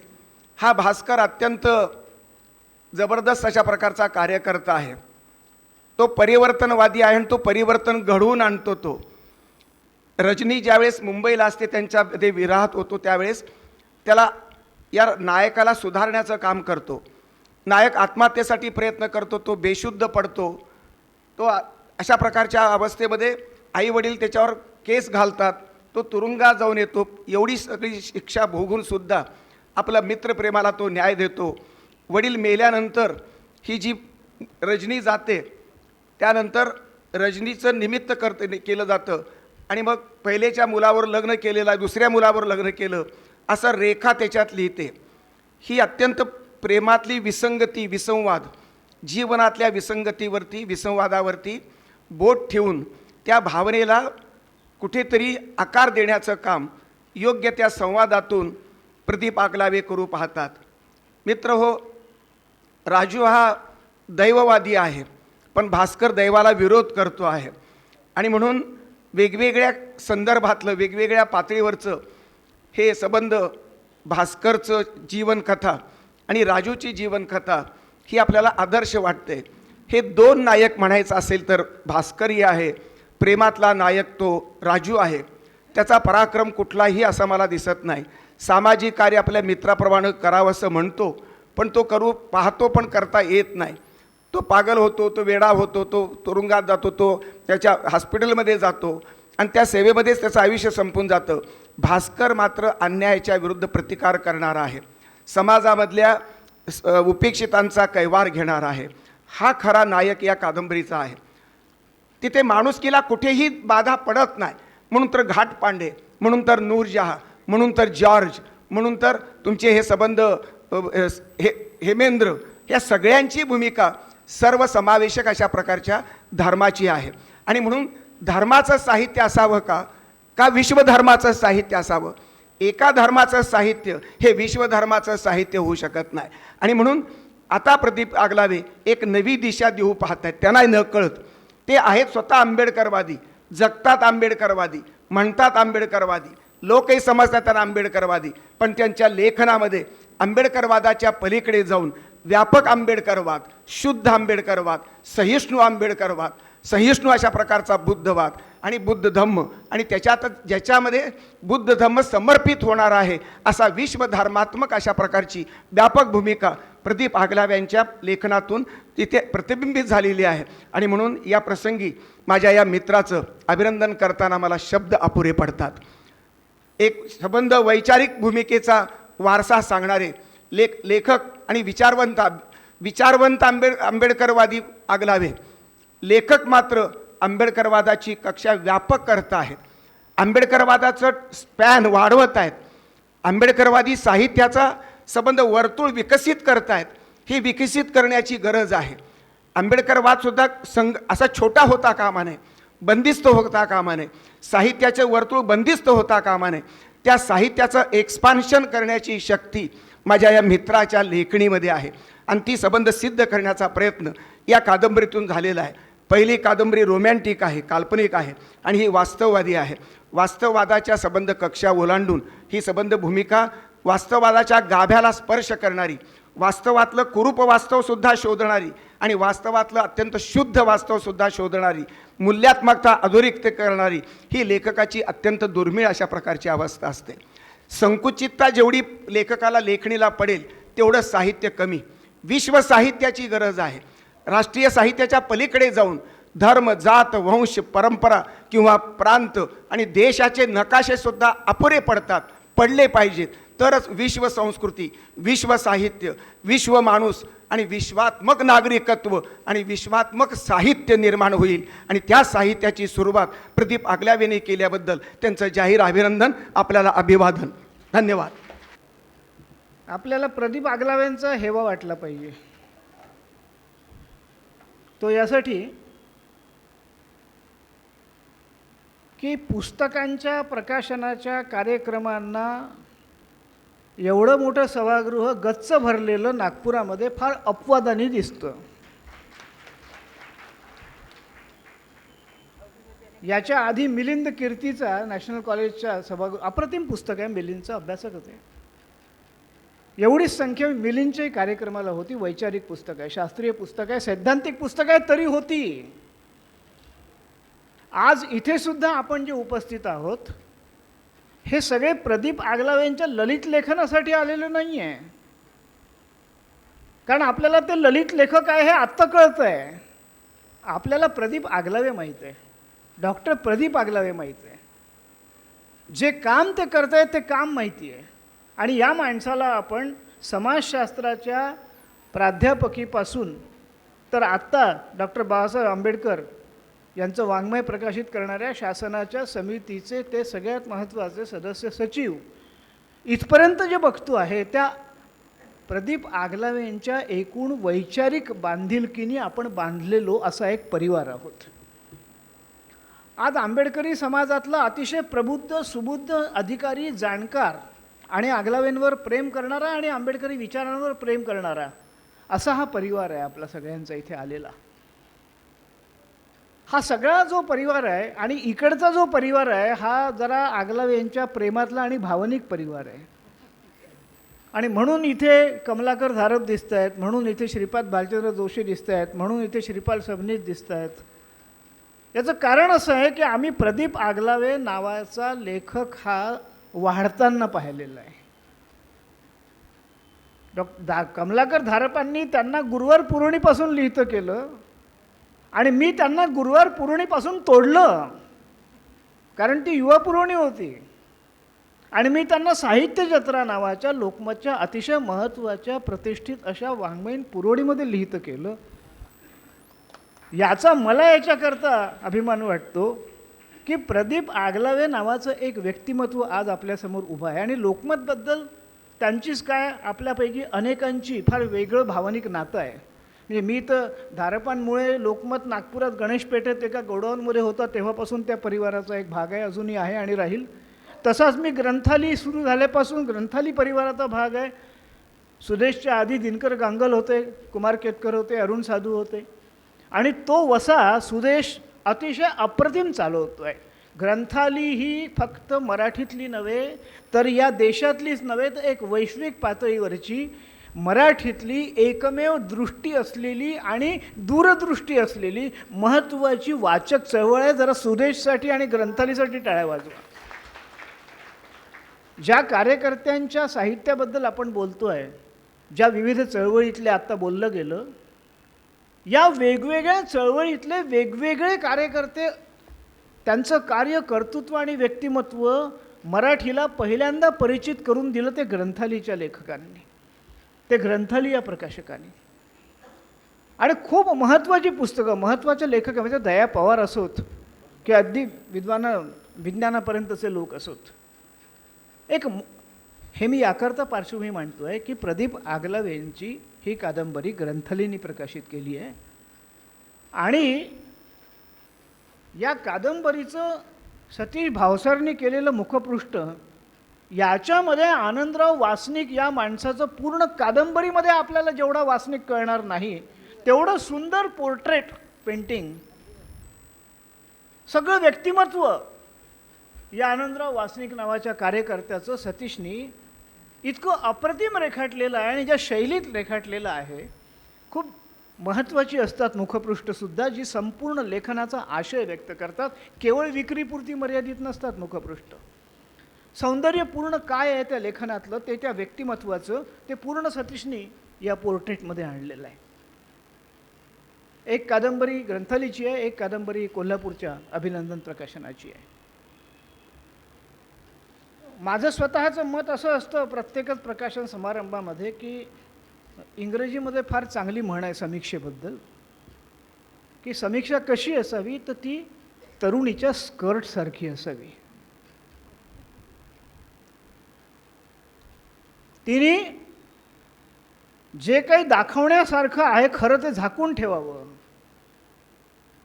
हा भास्कर अत्यंत जबरदस्त अशा प्रकारचा कार्यकर्ता आहे. तो परिवर्तनवादी आहे आणि तो परिवर्तन घडवून आणतो. तो रजनी ज्यावेळेस मुंबईला असते, त्यांच्यामध्ये विराहात होतो, त्यावेळेस त्याला या नायकाला सुधारण्याचं काम करतो. नायक आत्महत्येसाठी प्रयत्न करतो, तो बेशुद्ध पडतो. तो अशा प्रकारच्या अवस्थेमध्ये आईवडील त्याच्यावर केस घालतात, तो तुरुंगात जाऊन येतो. एवढी सगळी शिक्षा भोगूनसुद्धा आपल्या मित्रप्रेमाला तो न्याय देतो. वडील मेल्यानंतर ही जी रजनी जाते, त्यानंतर रजनीचं निमित्त केलं जातं. आणि मग पहिलेच्या मुलावर लग्न केलेलं, दुसऱ्या मुलावर लग्न केलं, असं रेखा त्याच्यात लिहिते. ही अत्यंत प्रेमातली विसंगती, विसंवाद, जीवनातल्या विसंगतीवरती, विसंवादावरती बोट ठेवून त्या भावनेला कुठेतरी आकार देण्याचं काम योग्य त्या संवादातून प्रदीप आगलावे करू पाहतात. मित्र हो, राजू हा दैववादी आहे, पण भास्कर दैवाला विरोध करतो आहे. आणि म्हणून वेगवेगळ्या संदर्भातलं, वेगवेगळ्या पातळीवरचं हे संबंध, भास्करचं जीवनकथा आणि राजूची जीवनकथा ही आपल्याला आदर्श वाटते. हे दोन नायक म्हणायचं असेल तर भास्करही आहे, प्रेमातला नायक तो राजू आहे. त्याचा पराक्रम कुठलाही असा मला दिसत नाही. सामाजिक कार्य आपल्या मित्राप्रमाणे करावं असं म्हणतो, पण तो करू पाहतो पण करता येत नाही. तो पागल होतो, तो वेडा होतो, तो तुरुंगात जातो, तो त्याच्या हॉस्पिटलमध्ये जातो आणि त्या सेवेमध्येच त्याचं आयुष्य संपून जातं. भास्कर मात्र अन्यायाच्या विरुद्ध प्रतिकार करणारा आहे, समाजामधल्या उपेक्षितांचा कैवार घेणारा आहे. हा खरा नायक या कादंबरीचा आहे. तिथे माणुसकीला कुठेही बाधा पडत नाही. म्हणून तर घाटपांडे, म्हणून तर नूरजहाँ, म्हणून तर जॉर्ज, म्हणून तर तुमचे हे संबंध हेमेंद्र, या सगळ्यांची भूमिका सर्वसमावेशक अशा प्रकारच्या धर्माची आहे. आणि म्हणून धर्माचं साहित्य असावं का विश्वधर्माचं साहित्य असावं? एका धर्माचं साहित्य हे विश्वधर्माचं साहित्य होऊ शकत नाही. आणि म्हणून आता प्रदीप आगलावे एक नवी दिशा देऊ पाहत आहेत. त्यांना न कळत ते आहेत स्वतः आंबेडकरवादी, जगतात आंबेडकरवादी, म्हणतात आंबेडकरवादी, लोकही समजतात त्यांना आंबेडकरवादी, पण त्यांच्या लेखनामध्ये आंबेडकरवादाच्या पलीकडे जाऊन व्यापक आंबेडकरवाद, शुद्ध आंबेडकरवाद, सहिष्णू अशा प्रकारचा बुद्धवाद आणि बुद्ध धम्म आणि ज्याच्यामध्ये बुद्ध धम्म समर्पित होणार आहे असा विश्वधर्मात्मक अशा प्रकारची व्यापक भूमिका प्रदीप आगलावे यांच्या लेखनातून तिथे प्रतिबिंबित झालेली आहे. आणि म्हणून या प्रसंगी माझ्या या मित्राचं अभिनंदन करताना मला शब्द अपुरे पडतात. एक संबंध वैचारिक भूमिकेचा वारसा सांगणारे लेखक आणि विचारवंत आंबेडकरवादी आगलावे, लेखक मात्र आंबेडकरवादाची कक्षा व्यापक करत आहेत. आंबेडकरवादाचं स्पॅन वाढवत आहेत. आंबेडकरवादी साहित्याचा संबंध वर्तुळ विकसित करत आहेत. ही विकसित करण्याची गरज आहे. आंबेडकरवादसुद्धा असा छोटा होता कामा नये, बंदिस्त होता कामा नये, साहित्याचे वर्तुळ बंदिस्त होता कामा नये. त्या साहित्याचं एक्सपान्शन करण्याची शक्ती माझ्या या मित्राच्या लेखणीमध्ये आहे आणि ती संबंध सिद्ध करण्याचा प्रयत्न या कादंबरीतून झालेला आहे. पहिली कादंबरी रोमॅन्टिक आहे, काल्पनिक आहे आणि ही वास्तववादी आहे. वास्तववादाच्या संबंध कक्षा ओलांडून ही संबंध भूमिका वास्तववादाच्या गाभ्याला स्पर्श करणारी, वास्तवातलं कुरूप वास्तवसुद्धा शोधणारी आणि वास्तवातलं अत्यंत शुद्ध वास्तवसुद्धा शोधणारी, मूल्यात्मकता अधोरेखित करणारी ही लेखकाची अत्यंत दुर्मिळ अशा प्रकारची अवस्था असते. संकुचितता जेवढी लेखकाला लेखणीला पडेल तेवढं साहित्य कमी. विश्व साहित्याची गरज आहे. राष्ट्रीय साहित्याच्या पलीकडे जाऊन धर्म, जात, वंश, परंपरा किंवा प्रांत आणि देशाचे नकाशेसुद्धा अपुरे पडले पाहिजेत. तरच विश्व संस्कृती, विश्व साहित्य, विश्व माणूस आणि विश्वात्मक नागरिकत्व आणि विश्वात्मक साहित्य निर्माण होईल. आणि त्या साहित्याची सुरुवात प्रदीप आगलावेने केल्याबद्दल त्यांचं जाहीर अभिनंदन, आपल्याला अभिवादन. धन्यवाद. आपल्याला प्रदीप आगलावेंचा हेवा वाटला पाहिजे. तो यासाठी की पुस्तकांच्या प्रकाशनाच्या कार्यक्रमांना एवढं मोठं सभागृह गच्च भरलेलं नागपुरामध्ये फार अपवादाने दिसतं. याच्या आधी मिलिंद कीर्तीचा नॅशनल कॉलेजच्या सभागृह अप्रतिम पुस्तक आहे. मिलिंदचं अभ्यासक होते. एवढीच संख्या मिलिंदच्याही कार्यक्रमाला होती. वैचारिक पुस्तक आहे, शास्त्रीय पुस्तक आहे, सैद्धांतिक पुस्तक आहे तरी होती. आज इथे सुद्धा आपण जे उपस्थित आहोत हे सगळे प्रदीप आगलावेंच्या ललित लेखनासाठी आलेले नाही आहे. कारण आपल्याला ते ललित लेखक आहे हे आत्ता कळतं आहे. आपल्याला प्रदीप आगलावे माहीत आहे, डॉक्टर प्रदीप आगलावे माहीत आहे. जे काम ते करत आहेत ते काम माहिती आहे. आणि या माणसाला आपण समाजशास्त्राच्या प्राध्यापकीपासून तर आत्ता डॉक्टर बाबासाहेब आंबेडकर यांचं वाङ्मय प्रकाशित करणाऱ्या शासनाच्या समितीचे ते सगळ्यात महत्त्वाचे सदस्य सचिव इथपर्यंत जे बघतो आहे त्या प्रदीप आगलावे यांच्या एकूण वैचारिक बांधिलकीने आपण बांधलेलो असा एक परिवार आहोत. आज आंबेडकरी समाजातला अतिशय प्रबुद्ध, सुबुद्ध, अधिकारी, जाणकार आणि आगलावेंवर प्रेम करणारा आणि आंबेडकरी विचारांवर प्रेम करणारा असा हा परिवार आहे आपला सगळ्यांचा इथे आलेला. हा सगळा जो परिवार आहे आणि इकडचा जो परिवार आहे हा जरा आगलावे यांच्या प्रेमातला आणि भावनिक परिवार आहे. आणि म्हणून इथे कमलाकर धारप दिसत आहेत, म्हणून इथे श्रीपाद भालचंद्र जोशी दिसत आहेत, म्हणून इथे श्रीपाल सबनीस दिसत आहेत. याचं कारण असं आहे की आम्ही प्रदीप आगलावे नावाचा लेखक हा वाढताना पाहिलेला आहे. कमलाकर धारपांनी त्यांना गुरुवार पुरवणीपासून लिहितं केलं आणि मी त्यांना गुरुवार पुरवणीपासून तोडलं कारण ती युवा पुरवणी होती. आणि मी त्यांना साहित्य जत्रा नावाच्या लोकमतच्या अतिशय महत्त्वाच्या प्रतिष्ठित अशा वाङ्मयीन पुरवणीमध्ये लिहितं केलं. याचा मला याच्याकरता अभिमान वाटतो की प्रदीप आगलावे नावाचं एक व्यक्तिमत्व आज आपल्यासमोर उभं आहे. आणि लोकमतबद्दल त्यांचीच काय आपल्यापैकी अनेकांची फार वेगळं भावनिक नातं आहे. म्हणजे मी तर धारपांमुळे लोकमत नागपुरात गणेश पेठेत एका गोडाऊनमध्ये होता तेव्हापासून त्या परिवाराचा एक भाग आहे, अजूनही आहे आणि राहील. तसाच मी ग्रंथाली सुरू झाल्यापासून ग्रंथाली परिवाराचा भाग आहे. सुदेशच्या आधी दिनकर गांगल होते, कुमार केतकर होते, अरुण साधू होते आणि तो वसा सुदेश अतिशय अप्रतिम चालवतो आहे. ग्रंथाली ही फक्त मराठीतली नव्हे तर या देशातलीच नव्हे तर एक वैश्विक पातळीवरची मराठीतली एकमेव दृष्टी असलेली आणि दूरदृष्टी असलेली महत्त्वाची वाचक चळवळ आहे. जरा सुरेशसाठी आणि ग्रंथालीसाठी टाळ्या वाजवा. ज्या कार्यकर्त्यांच्या साहित्याबद्दल आपण बोलतो आहे, ज्या विविध चळवळीतले आत्ता बोललं गेलं, या वेगवेगळ्या चळवळीतले वेगवेगळे कार्यकर्ते, त्यांचं कार्य, कर्तृत्व आणि व्यक्तिमत्व मराठीला पहिल्यांदा परिचित करून दिलं ते ग्रंथालीच्या लेखकांनी, ते ग्रंथाली या प्रकाशकांनी. आणि खूप महत्त्वाची पुस्तकं, महत्त्वाचे लेखक म्हणजे दया पवार असोत की अगदी विज्ञानापर्यंतचे लोक असोत. हे मी याकरता पार्श्वभूमी मांडतो आहे की प्रदीप आगलावेंची ही कादंबरी ग्रंथालींनी प्रकाशित केली आहे आणि या कादंबरीचं सतीश भावसारनी केलेलं मुखपृष्ठ, याच्यामध्ये आनंदराव वासनिक या माणसाचं पूर्ण कादंबरीमध्ये आपल्याला जेवढा वासनिक कळणार नाही तेवढं सुंदर पोर्ट्रेट पेंटिंग, सगळं व्यक्तिमत्व या आनंदराव वासनिक नावाच्या कार्यकर्त्याचं सतीशनी इतकं अप्रतिम रेखाटलेलं आहे आणि ज्या शैलीत रेखाटलेलं आहे, खूप महत्त्वाची असतात मुखपृष्ठसुद्धा, जी संपूर्ण लेखनाचा आशय व्यक्त करतात. केवळ विक्रीपुरती मर्यादित नसतात मुखपृष्ठ. सौंदर्यपूर्ण काय आहे त्या लेखनातलं, ते त्या व्यक्तिमत्वाचं, ते पूर्ण सतीशनी या पोर्ट्रेटमध्ये आणलेलं आहे. एक कादंबरी ग्रंथालीची आहे, एक कादंबरी कोल्हापूरच्या अभिनंदन प्रकाशनाची आहे. माझं स्वतःचं मत असं असतं प्रत्येकच प्रकाशन समारंभामध्ये की इंग्रजीमध्ये फार चांगली म्हण आहे समीक्षेबद्दल, की समीक्षा कशी असावी तर ती तरुणीच्या स्कर्टसारखी असावी. तिने जे काही दाखवण्यासारखं आहे खरं ते झाकून ठेवावं,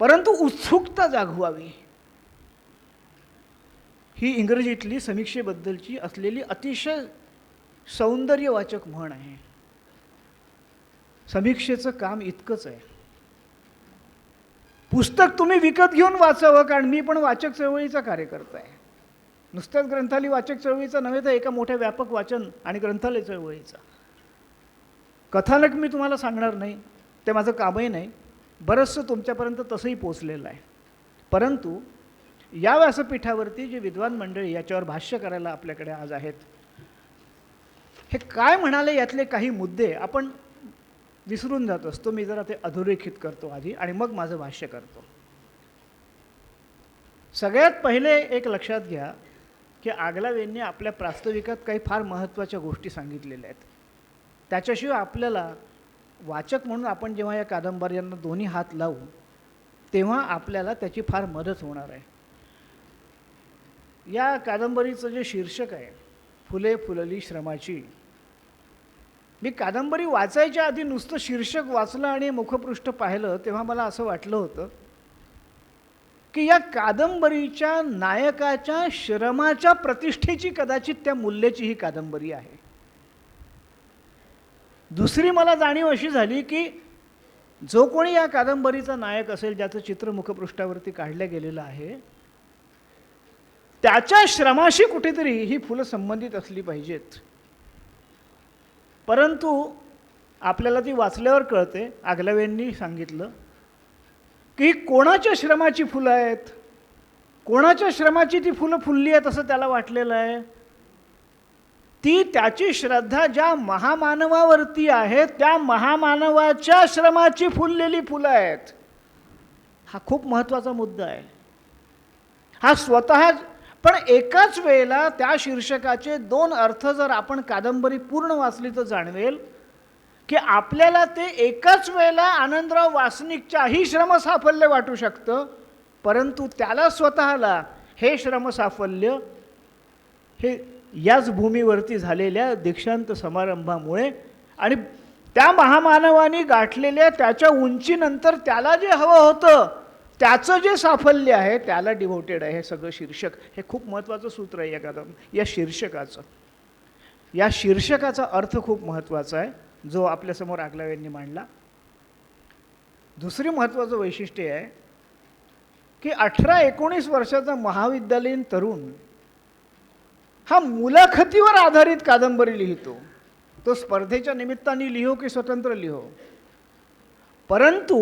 परंतु उत्सुकता जागवावी. ही इंग्रजीतली समीक्षेबद्दलची असलेली अतिशय सौंदर्यवाचक म्हण आहे. समीक्षेचं काम इतकंच आहे. पुस्तक तुम्ही विकत घेऊन वाचावं, कारण मी पण वाचक चळवळीचा कार्यकर्ता आहे. नुसत्याच ग्रंथाली वाचक चळवळीचा नव्हे तर एका मोठ्या व्यापक वाचन आणि ग्रंथालय चळवळीचा. कथानक मी तुम्हाला सांगणार नाही, ते माझं कामही नाही. बरंचसं तुमच्यापर्यंत तसंही पोचलेलं आहे. परंतु या व्यासपीठावरती जे विद्वान मंडळी याच्यावर भाष्य करायला आपल्याकडे आज आहेत, हे काय म्हणाले यातले काही मुद्दे आपण विसरून जात असतो. मी जरा ते अधोरेखित करतो आधी आणि मग माझं भाष्य करतो. सगळ्यात पहिले एक लक्षात घ्या की आगलावेंनी आपल्या प्रास्ताविकात काही फार महत्त्वाच्या गोष्टी सांगितलेल्या आहेत. त्याच्याशिवाय आपल्याला वाचक म्हणून आपण जेव्हा या कादंबऱ्यांना दोन्ही हात लावू तेव्हा आपल्याला त्याची फार मदत होणार आहे. या कादंबरीचं जे शीर्षक आहे, फुले फुलली श्रमाची, मी कादंबरी वाचायच्या आधी नुसतं शीर्षक वाचलं आणि मुखपृष्ठ पाहिलं तेव्हा मला असं वाटलं होतं की या कादंबरीच्या नायकाच्या श्रमाच्या प्रतिष्ठेची कदाचित त्या मूल्याची ही कादंबरी आहे. दुसरी मला जाणीव अशी झाली की जो कोणी या कादंबरीचा नायक असेल, ज्याचं चित्र मुखपृष्ठावरती काढलं गेलेलं आहे, त्याच्या श्रमाशी कुठेतरी ही फुलं संबंधित असली पाहिजेत. परंतु आपल्याला ती वाचल्यावर कळते, आगलावेंनी सांगितलं की कोणाच्या श्रमाची फुलं आहेत, कोणाच्या श्रमाची ती फुलं फुलली आहेत असं त्याला वाटलेलं आहे. ती त्याची श्रद्धा ज्या महामानवावरती आहे त्या महामानवाच्या श्रमाची फुललेली फुलं आहेत. हा खूप महत्त्वाचा मुद्दा आहे. हा स्वतः पण एकाच वेळेला त्या शीर्षकाचे दोन अर्थ जर आपण कादंबरी पूर्ण वाचली तर जाणवेल की आपल्याला ते एकाच वेळेला आनंदराव वासनिकच्याही श्रमसाफल्य वाटू शकतं, परंतु त्याला स्वतःला हे श्रमसाफल्य हे याच भूमीवरती झालेल्या दीक्षांत समारंभामुळे आणि त्या महामानवाने गाठलेल्या त्याच्या उंचीनंतर त्याला जे हवं होतं त्याचं जे साफल्य आहे त्याला डिव्होटेड आहे. हे सगळं शीर्षक हे खूप महत्त्वाचं सूत्र आहे या शीर्षकाचं. या शीर्षकाचा अर्थ खूप महत्त्वाचा आहे जो आपल्यासमोर आगलावेंनी मांडला. दुसरी महत्त्वाचं वैशिष्ट्य आहे की 18-19 वर्षाचा महाविद्यालयीन तरुण हा मुलाखतीवर आधारित कादंबरी लिहितो. तो स्पर्धेच्या निमित्ताने लिहो की स्वतंत्र लिहो, परंतु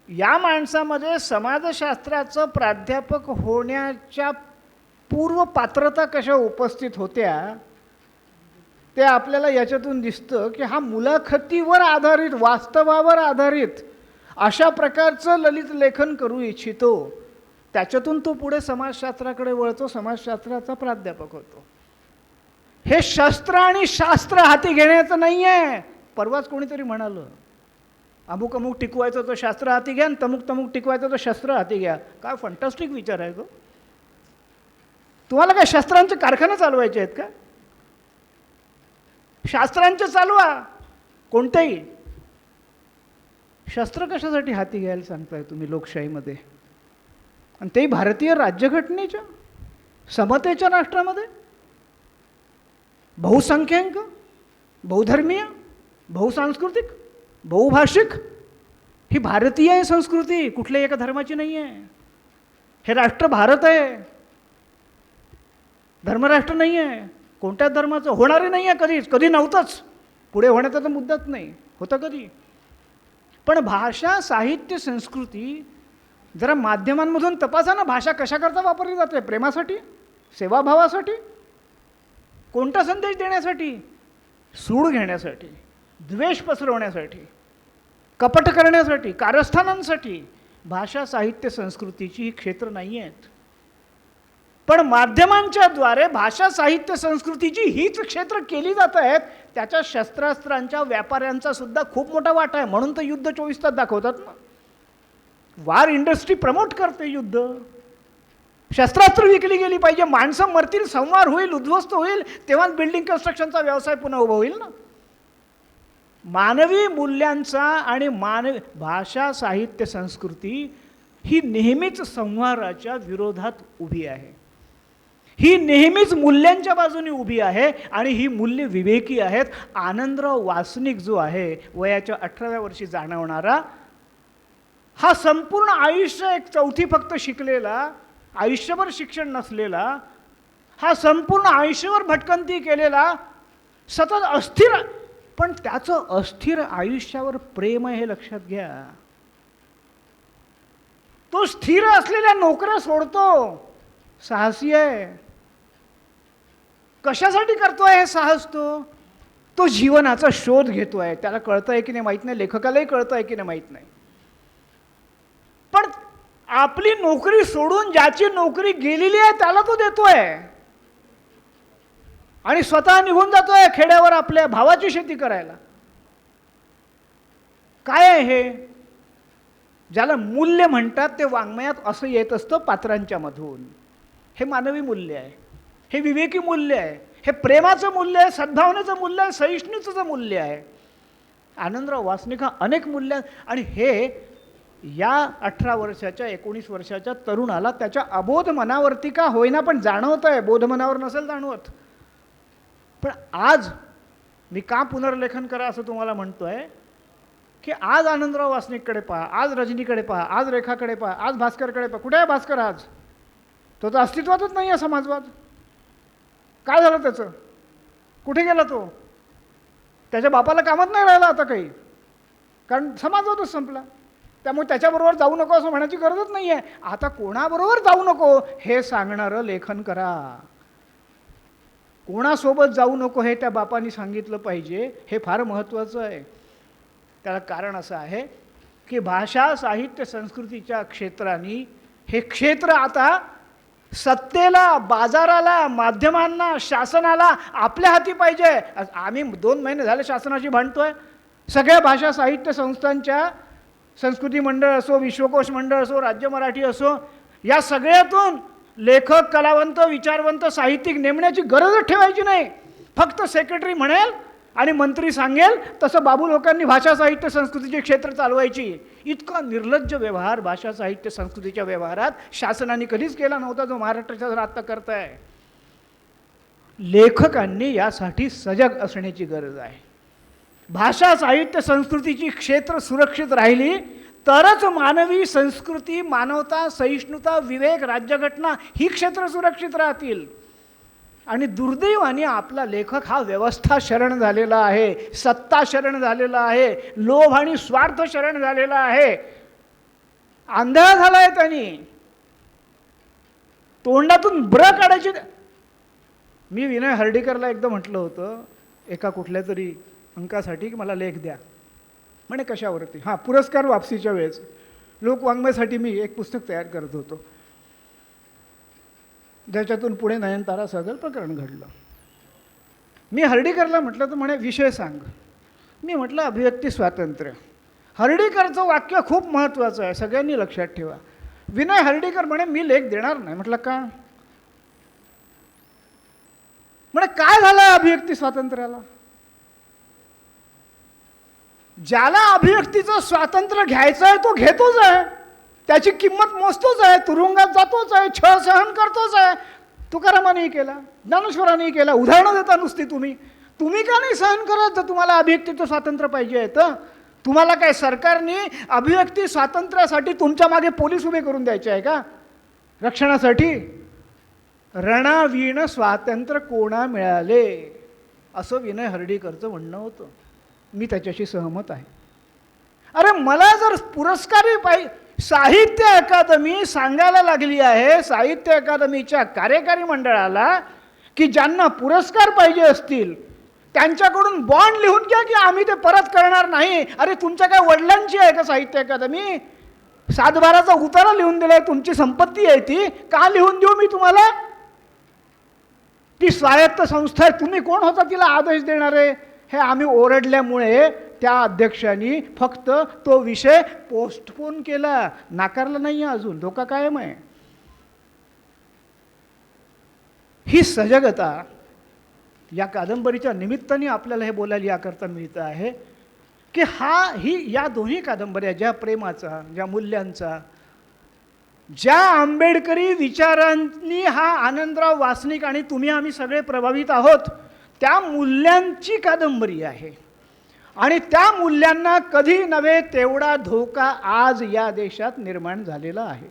या माणसामध्ये समाजशास्त्राचं प्राध्यापक होण्याच्या पूर्व पात्रता कशा उपस्थित होत्या ते आपल्याला याच्यातून दिसतं की हा मुलाखतीवर आधारित, वास्तवावर आधारित अशा प्रकारचं ललित लेखन करू इच्छितो. त्याच्यातून तो पुढे समाजशास्त्राकडे वळतो, समाजशास्त्राचा प्राध्यापक होतो. हे शस्त्र आणि शास्त्र हाती घेण्याचं नाही आहे. परवाच कोणीतरी म्हणालं, अमुक अमुक टिकवायचं तर शास्त्र हाती घ्या आणि तमुक तमुक टिकवायचं तर शस्त्र हाती घ्या. काय फंटास्टिक विचार आहे तो. तुम्हाला काय शस्त्रांचे कारखाने चालवायचे आहेत का? शास्त्रांचे चालवा कोणतेही. शस्त्र कशासाठी हाती घ्यायला सांगताय तुम्ही लोकशाहीमध्ये, आणि तेही भारतीय राज्यघटनेच्या समतेच्या राष्ट्रामध्ये? बहुसंख्याक, बहुधर्मीय, बहुसांस्कृतिक, बहुभाषिक ही भारतीय आहे संस्कृती, कुठल्याही एका धर्माची नाही आहे. हे राष्ट्र भारत आहे, धर्मराष्ट्र नाही आहे. कोणत्याच धर्माचं होणारे नाही आहे कधीच, कधी नव्हतंच. पुढे होण्याचा तर मुद्दाच नाही. होतं कधी? पण भाषा, साहित्य, संस्कृती जरा माध्यमांमधून तपासा ना. भाषा कशाकरता वापरली जाते? प्रेमासाठी, सेवाभावासाठी, कोणता संदेश देण्यासाठी? सूड घेण्यासाठी, द्वेष पसरवण्यासाठी, कपट करण्यासाठी, कारस्थानांसाठी. भाषा, साहित्य, संस्कृतीची ही क्षेत्र नाही आहेत. पण माध्यमांच्या द्वारे भाषा, साहित्य, संस्कृतीची हीच क्षेत्र केली जात आहेत. त्याच्या शस्त्रास्त्रांच्या व्यापाऱ्यांचा सुद्धा खूप मोठा वाटा आहे. म्हणून तर युद्ध 24 तास दाखवतात ना. वार इंडस्ट्री प्रमोट करते युद्ध. शस्त्रास्त्र विकली गेली पाहिजे, माणसं मरतील, संवार होईल, उद्ध्वस्त होईल, तेव्हाच बिल्डिंग कन्स्ट्रक्शनचा व्यवसाय पुन्हा उभा होईल ना. मानवी मूल्यांचा आणि मानवी भाषा, साहित्य, संस्कृती ही नेहमीच संहाराच्या विरोधात उभी आहे. ही नेहमीच मूल्यांच्या बाजूने उभी आहे आणि ही मूल्य विवेकी आहेत. आनंदराव वासनिक जो आहे, वयाच्या 18व्या वर्षी जाणवणारा, हा संपूर्ण आयुष्य एक चौथी फक्त शिकलेला, आयुष्यभर शिक्षण नसलेला, हा संपूर्ण आयुष्यभर भटकंती केलेला, सतत अस्थिर, पण त्याचं अस्थिर आयुष्यावर प्रेम आहे हे लक्षात घ्या. तो स्थिर असलेल्या नोकऱ्या सोडतो. साहसी आहे. कशासाठी करतोय हे साहस? तो जीवनाचा शोध घेतोय. त्याला कळतंय की नाही माहीत नाही, लेखकालाही कळतंय की नाही माहीत नाही. पण आपली नोकरी सोडून ज्याची नोकरी गेलेली आहे त्याला तो देतोय आणि स्वतः निघून जातोय खेड्यावर आपल्या भावाची शेती करायला. काय आहे हे? ज्याला मूल्य म्हणतात ते वाङ्मयात असं येत असतं पात्रांच्या मधून. हे मानवी मूल्य आहे, हे विवेकी मूल्य आहे, हे प्रेमाचं मूल्य आहे, सद्भावनेचं मूल्य आहे, सहिष्णुतेचं मूल्य आहे. आनंदराव वासनिक हा अनेक मूल्य, आणि हे या 18 वर्षाच्या 19 वर्षाच्या तरुणाला त्याच्या अबोध मनावरती का होईना पण जाणवत आहे. बोध मनावर नसेल जाणवत. पण आज मी का पुनर्लेखन करा असं तुम्हाला म्हणतोय की आज आनंदराव वासनिककडे पहा, आज रजनीकडे पहा, आज रेखाकडे पहा, आज भास्करकडे पहा. कुठे आहे भास्कर आज? तो तर अस्तित्वातच नाही आहे. समाजवाद काय झालं त्याचं? कुठे गेला तो? त्याच्या बापाला कामात नाही राहिला आता काही, कारण समाजवादच संपला. त्यामुळे त्याच्याबरोबर जाऊ नको असं म्हणायची गरजच नाही आहे. आता कोणाबरोबर जाऊ नको हे सांगणारं लेखन करा. कोणासोबत जाऊ नको हे त्या बापानी सांगितलं पाहिजे. हे फार महत्त्वाचं आहे. त्याला कारण असं आहे की भाषा, साहित्य, संस्कृतीच्या क्षेत्रांनी हे क्षेत्र आता सत्तेला, बाजाराला, माध्यमांना, शासनाला आपल्या हाती पाहिजे. आम्ही 2 महिने झाले शासनाशी भांडतोय. सगळ्या भाषा, साहित्य संस्थांच्या, संस्कृती मंडळ असो, विश्वकोश मंडळ असो, राज्य मराठी असो, या सगळ्यातून लेखक, कलावंत, विचारवंत, साहित्यिक नेमण्याची गरजच ठेवायची नाही. फक्त सेक्रेटरी म्हणेल आणि मंत्री सांगेल तसं बाबू लोकांनी भाषा, साहित्य, संस्कृतीचे क्षेत्र चालवायची. इतका निर्लज्ज व्यवहार भाषा, साहित्य, संस्कृतीच्या व्यवहारात शासनाने कधीच केला नव्हता जो महाराष्ट्र शासन आता करत आहे. लेखकांनी यासाठी सजग असण्याची गरज आहे. भाषा, साहित्य, संस्कृतीची क्षेत्र सुरक्षित राहिली तरच मानवी संस्कृती, मानवता, सहिष्णुता, विवेक, राज्यघटना ही क्षेत्र सुरक्षित राहतील. आणि दुर्दैवाने आपला लेखक हा व्यवस्था शरण झालेला आहे, सत्ता शरण झालेला आहे, लोभ आणि स्वार्थ शरण झालेला आहे. आंधळा झालाय त्यांनी. तोंडातून ब्र काढायची. मी विनय हर्डीकरला एकदा म्हटलं होतं एका कुठल्या तरी अंकासाठी की मला लेख द्या. म्हणे कशावरती? हां, पुरस्कार वापसीच्या वेळेस लोकवाङ्मयासाठी मी एक पुस्तक तयार करत होतो, ज्याच्यातून पुढे नयनतारा सहगल प्रकरण घडलं. मी हर्डीकरला म्हटलं तर म्हणे विषय सांग. मी म्हटलं अभिव्यक्ती स्वातंत्र्य. हर्डीकरचं वाक्य खूप महत्त्वाचं आहे, सगळ्यांनी लक्षात ठेवा. विनय हर्डीकर म्हणे मी लेख देणार नाही. म्हटलं का? म्हणे काय झालं अभिव्यक्ती स्वातंत्र्याला? ज्याला अभिव्यक्तीचं स्वातंत्र्य घ्यायचं आहे तो घेतोच आहे, त्याची किंमत मोजतोच आहे, तुरुंगात जातोच आहे, छळ सहन करतोच आहे. तुकारामानेही केला, ज्ञानेश्वरांनीही केला. उदाहरणं देता नुसती तुम्ही का नाही सहन करत जर तुम्हाला अभिव्यक्तीचं स्वातंत्र्य पाहिजे आहे तर? तुम्हाला काय सरकारने अभिव्यक्ती स्वातंत्र्यासाठी तुमच्या मागे पोलीस उभे करून द्यायचे आहे का रक्षणासाठी? रणावीण स्वातंत्र्य कोणा मिळाले असं विनय हर्डीकरचं म्हणणं होतं. मी त्याच्याशी सहमत आहे. अरे मला जर पुरस्कारही पाहिजे, साहित्य अकादमी सांगायला लागली आहे साहित्य अकादमीच्या कार्यकारी मंडळाला की ज्यांना पुरस्कार पाहिजे असतील त्यांच्याकडून बॉन्ड लिहून घ्या की आम्ही ते परत करणार नाही. अरे तुमच्या काय वडिलांची आहे का साहित्य अकादमी? 7/12चा उतारा लिहून दिलाय, तुमची संपत्ती आहे ती. का लिहून देऊ मी तुम्हाला? ती स्वायत्त संस्था आहे, तुम्ही कोण होता तिला आदेश देणारे? हे आम्ही ओरडल्यामुळे त्या अध्यक्षांनी फक्त तो विषय पोस्टपोन केला, नाकारला नाही अजून, धोका कायम आहे. ही सजगता या कादंबरीच्या निमित्ताने आपल्याला हे बोलायला याकरता मिळतं आहे की या दोन्ही कादंबऱ्या, ज्या प्रेमाचा, ज्या मूल्यांचा, ज्या आंबेडकरी विचारांनी हा आनंदराव वासनिक आणि तुम्ही आम्ही सगळे प्रभावित आहोत, त्या मूल्यांची कादंबरी आहे. आणि त्या मूल्यांना कधी नव्हे तेवढा धोका आज या देशात निर्माण झालेला आहे.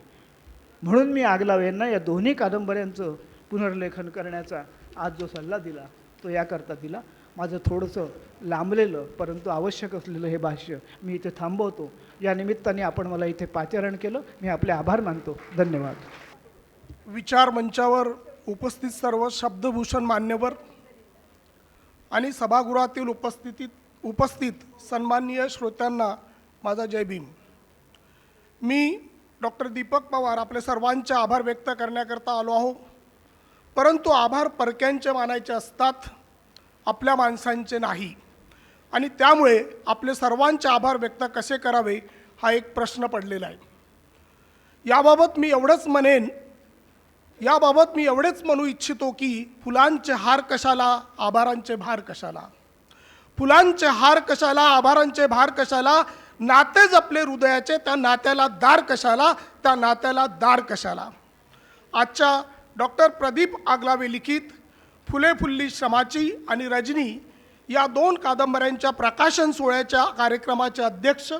म्हणून मी आगलावेंना या दोन्ही कादंबऱ्यांचं पुनर्लेखन करण्याचा आज जो सल्ला दिला तो याकरता दिला. माझं थोडंसं लांबलेलं परंतु आवश्यक असलेलं हे भाष्य मी इथे थांबवतो. या निमित्ताने आपण मला इथे पाचारण केलं, मी आपले आभार मानतो. धन्यवाद. विचार मंचावर उपस्थित सर्व शब्दभूषण मान्यवर आणि सभागृहातील उपस्थित सन्माननीय श्रोत्यांना माझा जय भीम. मी डॉक्टर दीपक पवार आपले सर्वांचे आभार व्यक्त करण्याकरता आलो आहो. परंतु आभार परक्यांचे मानायचे असतात, आपल्या माणसांचे नाही. आणि त्यामुळे आपले सर्वांचे आभार व्यक्त कसे करावे हा एक प्रश्न पडलेला आहे. याबाबत मी एवढेच म्हणू इच्छितो की फुलांचे हार कशाला, आभारांचे भार कशाला. फुलांचे हार कशाला, आभारांचे भार कशाला. नाते जपले हृदयाचे, त्या नात्याला दार कशाला, त्या नात्याला दार कशाला. आजच्या डॉक्टर प्रदीप आगलावे लिखित फुले फुल्ली श्रमाची आणि रजनी या 2 कादंबऱ्यांच्या प्रकाशन सोहळ्याच्या कार्यक्रमाचे अध्यक्ष,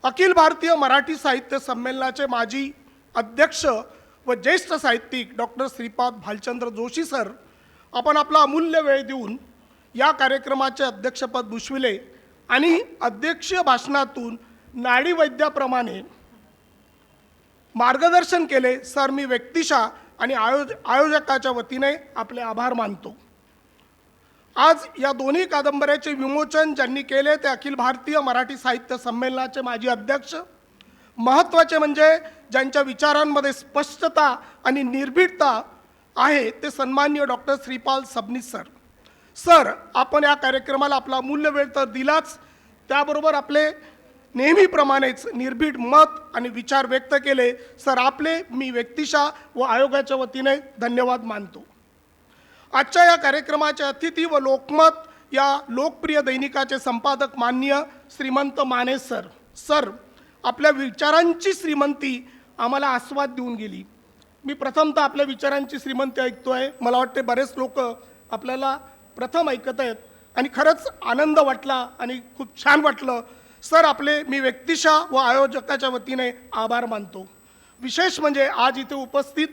अखिल भारतीय मराठी साहित्य संमेलनाचे माजी अध्यक्ष व ज्येष्ठ साहित्यिक डॉक्टर श्रीपाद भालचंद्र जोशी सर, आपण आपला अमूल्य वेळ देऊन या कार्यक्रमाचे अध्यक्षपद भूषविले आणि अध्यक्षीय भाषणातून नाडीवैद्याप्रमाणे मार्गदर्शन केले. सर, मी व्यक्तिशः आणि आयोजकाच्या वतीने आपले आभार मानतो. आज या दोन्ही कादंबऱ्याचे विमोचन ज्यांनी केले ते अखिल भारतीय मराठी साहित्य संमेलनाचे माजी अध्यक्ष, महत्त्वाचे म्हणजे ज्यांच्या विचारांमध्ये स्पष्टता आणि निर्भीडता आहे ते सन्माननीय doctor Shripal Sabnis sir. Sir, आपण या कार्यक्रमाला आपला अमूल्य वेळ तर दिलाच, त्याबरोबर आपले नेहमीप्रमाणेच निर्भीड मत आणि विचार व्यक्त केले. सर, आपले मी व्यक्तिशः व आयोगाच्या वतीने धन्यवाद मानतो. आजच्या या कार्यक्रमाचे अतिथी व लोकमत या लोकप्रिय दैनिकाचे संपादक माननीय श्रीमंत माने सर. सर, आपल्या विचारांची श्रीमंती आम्हाला आस्वाद देऊन गेली. मी प्रथमतः आपल्या विचारांची श्रीमंती ऐकतोय. मला वाटते बरेच लोक आपल्याला प्रथम ऐकत आहेत आणि खरंच आनंद वाटला आणि खूप छान वाटलं. सर आपले मी व्यक्तिशः व आयोजकाच्या वतीने आभार मानतो. विशेष म्हणजे आज इथे उपस्थित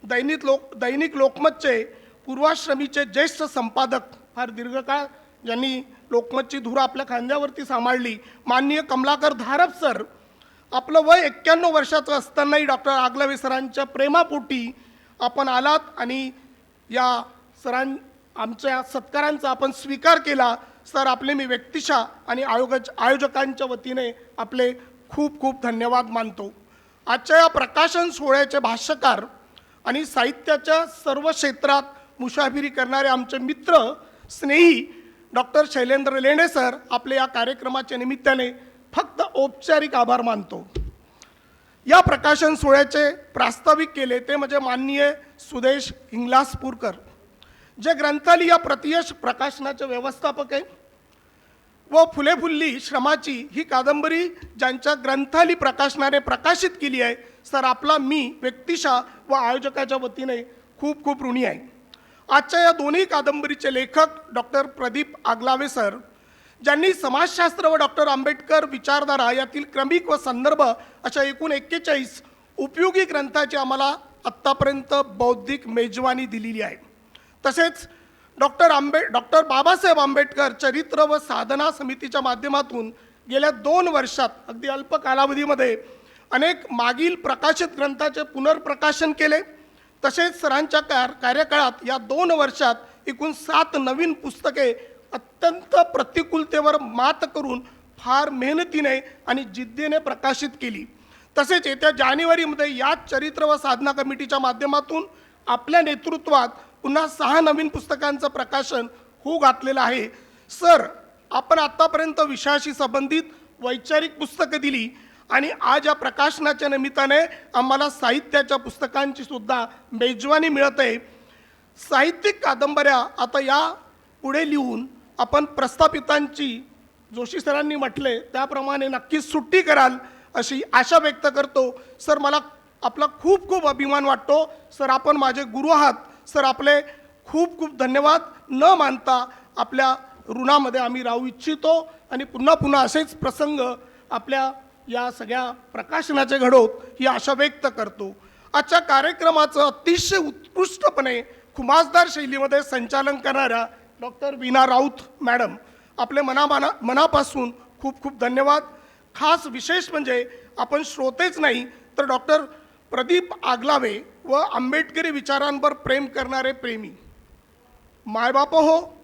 दैनिक लोकमतचे पूर्वाश्रमीचे ज्येष्ठ संपादक, फार दीर्घकाळ ज्यांनी लोकमतची धूर आपल्या खांद्यावरती सांभाळली, माननीय कमलाकर धारप सर, आपलं वय 91 वर्षाचं असतानाही डॉक्टर आगलावे सरांच्या प्रेमापोटी आपण आलात आणि या आमच्या सत्कारांचा आपण स्वीकार केला. सर आपले मी व्यक्तिशः आणि आयोजकांच्या वतीने आपले खूप खूप धन्यवाद मानतो. आजच्या या प्रकाशन सोहळ्याचे भाष्यकार आणि साहित्याच्या सर्व क्षेत्रात मुसाफिरी करणारे आमचे मित्र स्नेही डॉक्टर शैलेंद्र लेंडे सर, आपले या कार्यक्रमाच्या निमित्ताने फक्त औपचारिक आभार मानतो. या प्रकाशन सोहळ्याचे प्रास्ताविक केले ते म्हणजे माननीय सुदेश हिंगलासपूरकर, जे ग्रंथालय या प्रतियश प्रकाशनाचे व्यवस्थापक आहे व फुले फुल्ली श्रमाची ही कादंबरी ज्यांच्या ग्रंथालय प्रकाशनाने प्रकाशित केली आहे. सर आपला मी व्यक्तिशः व आयोजकाच्या वतीने खूप खूप ऋणी आहे. आजच्या या दोन्ही कादंबरीचे लेखक डॉक्टर प्रदीप आगलावे सर, ज्यांनी समाजशास्त्र व डॉक्टर आंबेडकर विचारधारा यातील क्रमिक व संदर्भ अशा एकूण 41 उपयोगी ग्रंथाची आम्हाला आत्तापर्यंत बौद्धिक मेजवानी दिलेली आहे. तसेच डॉक्टर बाबासाहेब आंबेडकर चरित्र व साधना समितीच्या माध्यमातून गेल्या 2 वर्षात अगदी अल्प कालावधीमध्ये अनेक मागील प्रकाशित ग्रंथाचे पुनर्प्रकाशन केले. तसेच सरांच्या कार्यकाळात या 2 वर्षात एकूण 7 नवीन पुस्तके अत्यंत प्रतिकूलतेवर मात करून फार मेहनतीने आणि जिद्दीने प्रकाशित केली. तसेच येत्या जानेवारीमध्ये याच चरित्र व साधना कमिटीच्या माध्यमातून आपल्या नेतृत्वात पुन्हा 6 नवीन पुस्तकांचं प्रकाशन होऊ घातलेलं आहे. सर आपण आत्तापर्यंत विषयाशी संबंधित वैचारिक पुस्तकं दिली आणि आज या प्रकाशनाच्या निमित्ताने आम्हाला साहित्याच्या पुस्तकांची सुद्धा मेजवानी मिळत आहे. साहित्यिक कादंबऱ्या आता या पुढे लिहून आपण प्रस्थापितांची, जोशी सरांनी म्हटले त्याप्रमाणे नक्कीच सुट्टी कराल अशी आशा व्यक्त करतो. सर मला आपला खूप खूप अभिमान वाटतो. सर आपण माझे गुरु आहात. सर आपले खूप खूप धन्यवाद. न मानता आपल्या ऋणामध्ये आम्ही राहू इच्छितो आणि पुन्हा पुन्हा असेच प्रसंग आपल्या या सगळ्या प्रकाशनाचे घडोत ही आशा व्यक्त करतो. आजच्या कार्यक्रमाचं अतिशय उत्कृष्टपणे खुमासदार शैलीमध्ये संचालन करणाऱ्या डॉक्टर वीणा राऊत मॅडम, आपले मनापासून खूप खूप धन्यवाद. खास विशेष म्हणजे आपण श्रोतेच नाही तर डॉक्टर प्रदीप आगलावे व आंबेडकरी विचारांवर प्रेम करणारे प्रेमी मायबाप हो,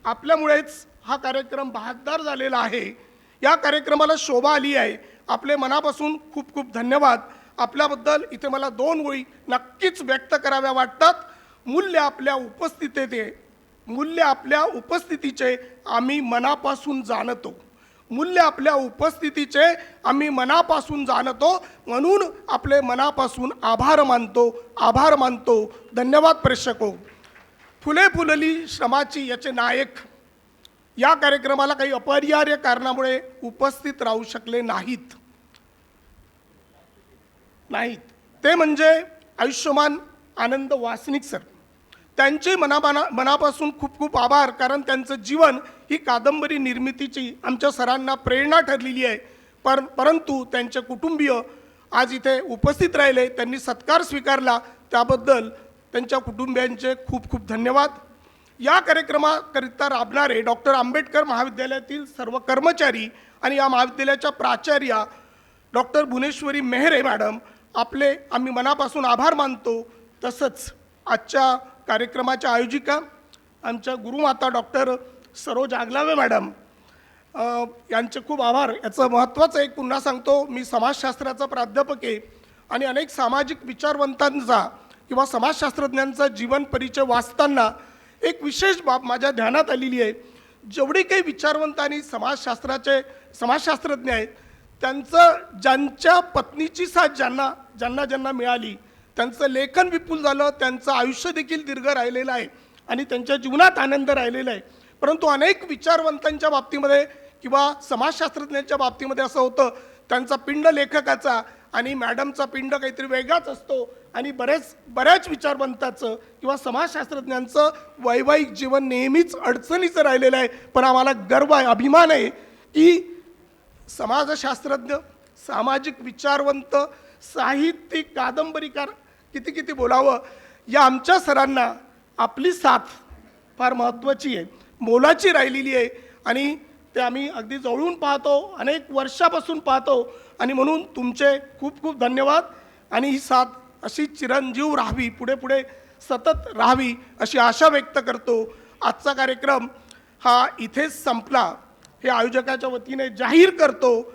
आपल्यामुळेच हा कार्यक्रम बहादर झालेला आहे. या कार्यक्रमाला शोभा आली आहे. आपले मनापासून खूप खूप धन्यवाद. आपल्याबद्दल इथे मला 2 ओळी नक्कीच व्यक्त कराव्या वाटतात. मूल्य आपल्या उपस्थितीचे आम्ही मनापासून जाणतो. मूल्य आपल्या उपस्थितीचे आम्ही मनापासून जाणतो, म्हणून आपले मनापासून आभार मानतो. धन्यवाद प्रेक्षको. फुले फुलली श्रमाची याचे नायक या कार्यक्रमाला काही अपरिहार्य कारणामुळे उपस्थित राहू शकले नाहीत. ते म्हणजे आयुष्यमान आनंद वासनिक सर. त्यांचे मनापासून खूप खूप आभार, कारण त्यांचं जीवन ही कादंबरी निर्मितीची आमच्या सरांना प्रेरणा ठरलेली आहे. परंतु त्यांचे कुटुंबीय आज इथे उपस्थित राहिले, त्यांनी सत्कार स्वीकारला, त्याबद्दल त्यांच्या कुटुंबियांचे खूप खूप धन्यवाद. या कार्यक्रमाकरिता राबणारे डॉक्टर आंबेडकर महाविद्यालयातील सर्व कर्मचारी आणि या महाविद्यालयाच्या प्राचार्या डॉक्टर भुवनेश्वरी मेहरे मॅडम, आपले आम्ही मनापासून आभार मानतो. तसंच आजच्या कार्यक्रमाच्या आयोजिका आमच्या गुरुमाता डॉक्टर सरोज आगलावे मॅडम यांचे खूप आभार. याचं महत्त्वाचं एक पुन्हा सांगतो, मी समाजशास्त्राचा प्राध्यापक आहे आणि अनेक सामाजिक विचारवंतांचा किंवा समाजशास्त्रज्ञांचा जीवन परिचय वाचताना एक विशेष बाब माझ्या ध्यानात आलेली आहे. जेवढे काही विचारवंत आणि समाजशास्त्रज्ञ आहेत, त्यांचं ज्यांच्या पत्नीची साथ ज्यांना मिळाली, त्यांचं लेखन विपुल झालं, त्यांचं आयुष्य देखील दीर्घ राहिलेलं आहे आणि त्यांच्या जीवनात आनंद राहिलेला आहे. परंतु अनेक विचारवंतांच्या बाबतीमध्ये किंवा समाजशास्त्रज्ञांच्या बाबतीमध्ये असं होतं, त्यांचा पिंड लेखकाचा आणि मॅडमचा पिंड काहीतरी वेगळाच असतो आणि बऱ्याच विचारवंताचं किंवा समाजशास्त्रज्ञांचं वैवाहिक जीवन नेहमीच अडचणीचं राहिलेलं आहे. पण आम्हाला गर्व आहे, अभिमान आहे की समाजशास्त्रज्ञ, सामाजिक विचारवंत, साहित्यिक, कादंबरीकार, किती किती बोलावं. या आमच्या सरांना आपली साथ फार महत्त्वाची आहे, मोलाची राहिलेली आहे आणि ते आम्ही अगदी जवळून पाहतो, अनेक वर्षापासून पाहतो आणि म्हणून तुमचे खूप खूप धन्यवाद. आणि ही साथ अशी चिरंजीव राहावी, पुढे पुढे सतत राहावी अशी आशा व्यक्त करतो. आजचा कार्यक्रम हा इथेच संपला हे आयोजकाच्या वतीने जाहीर करतो.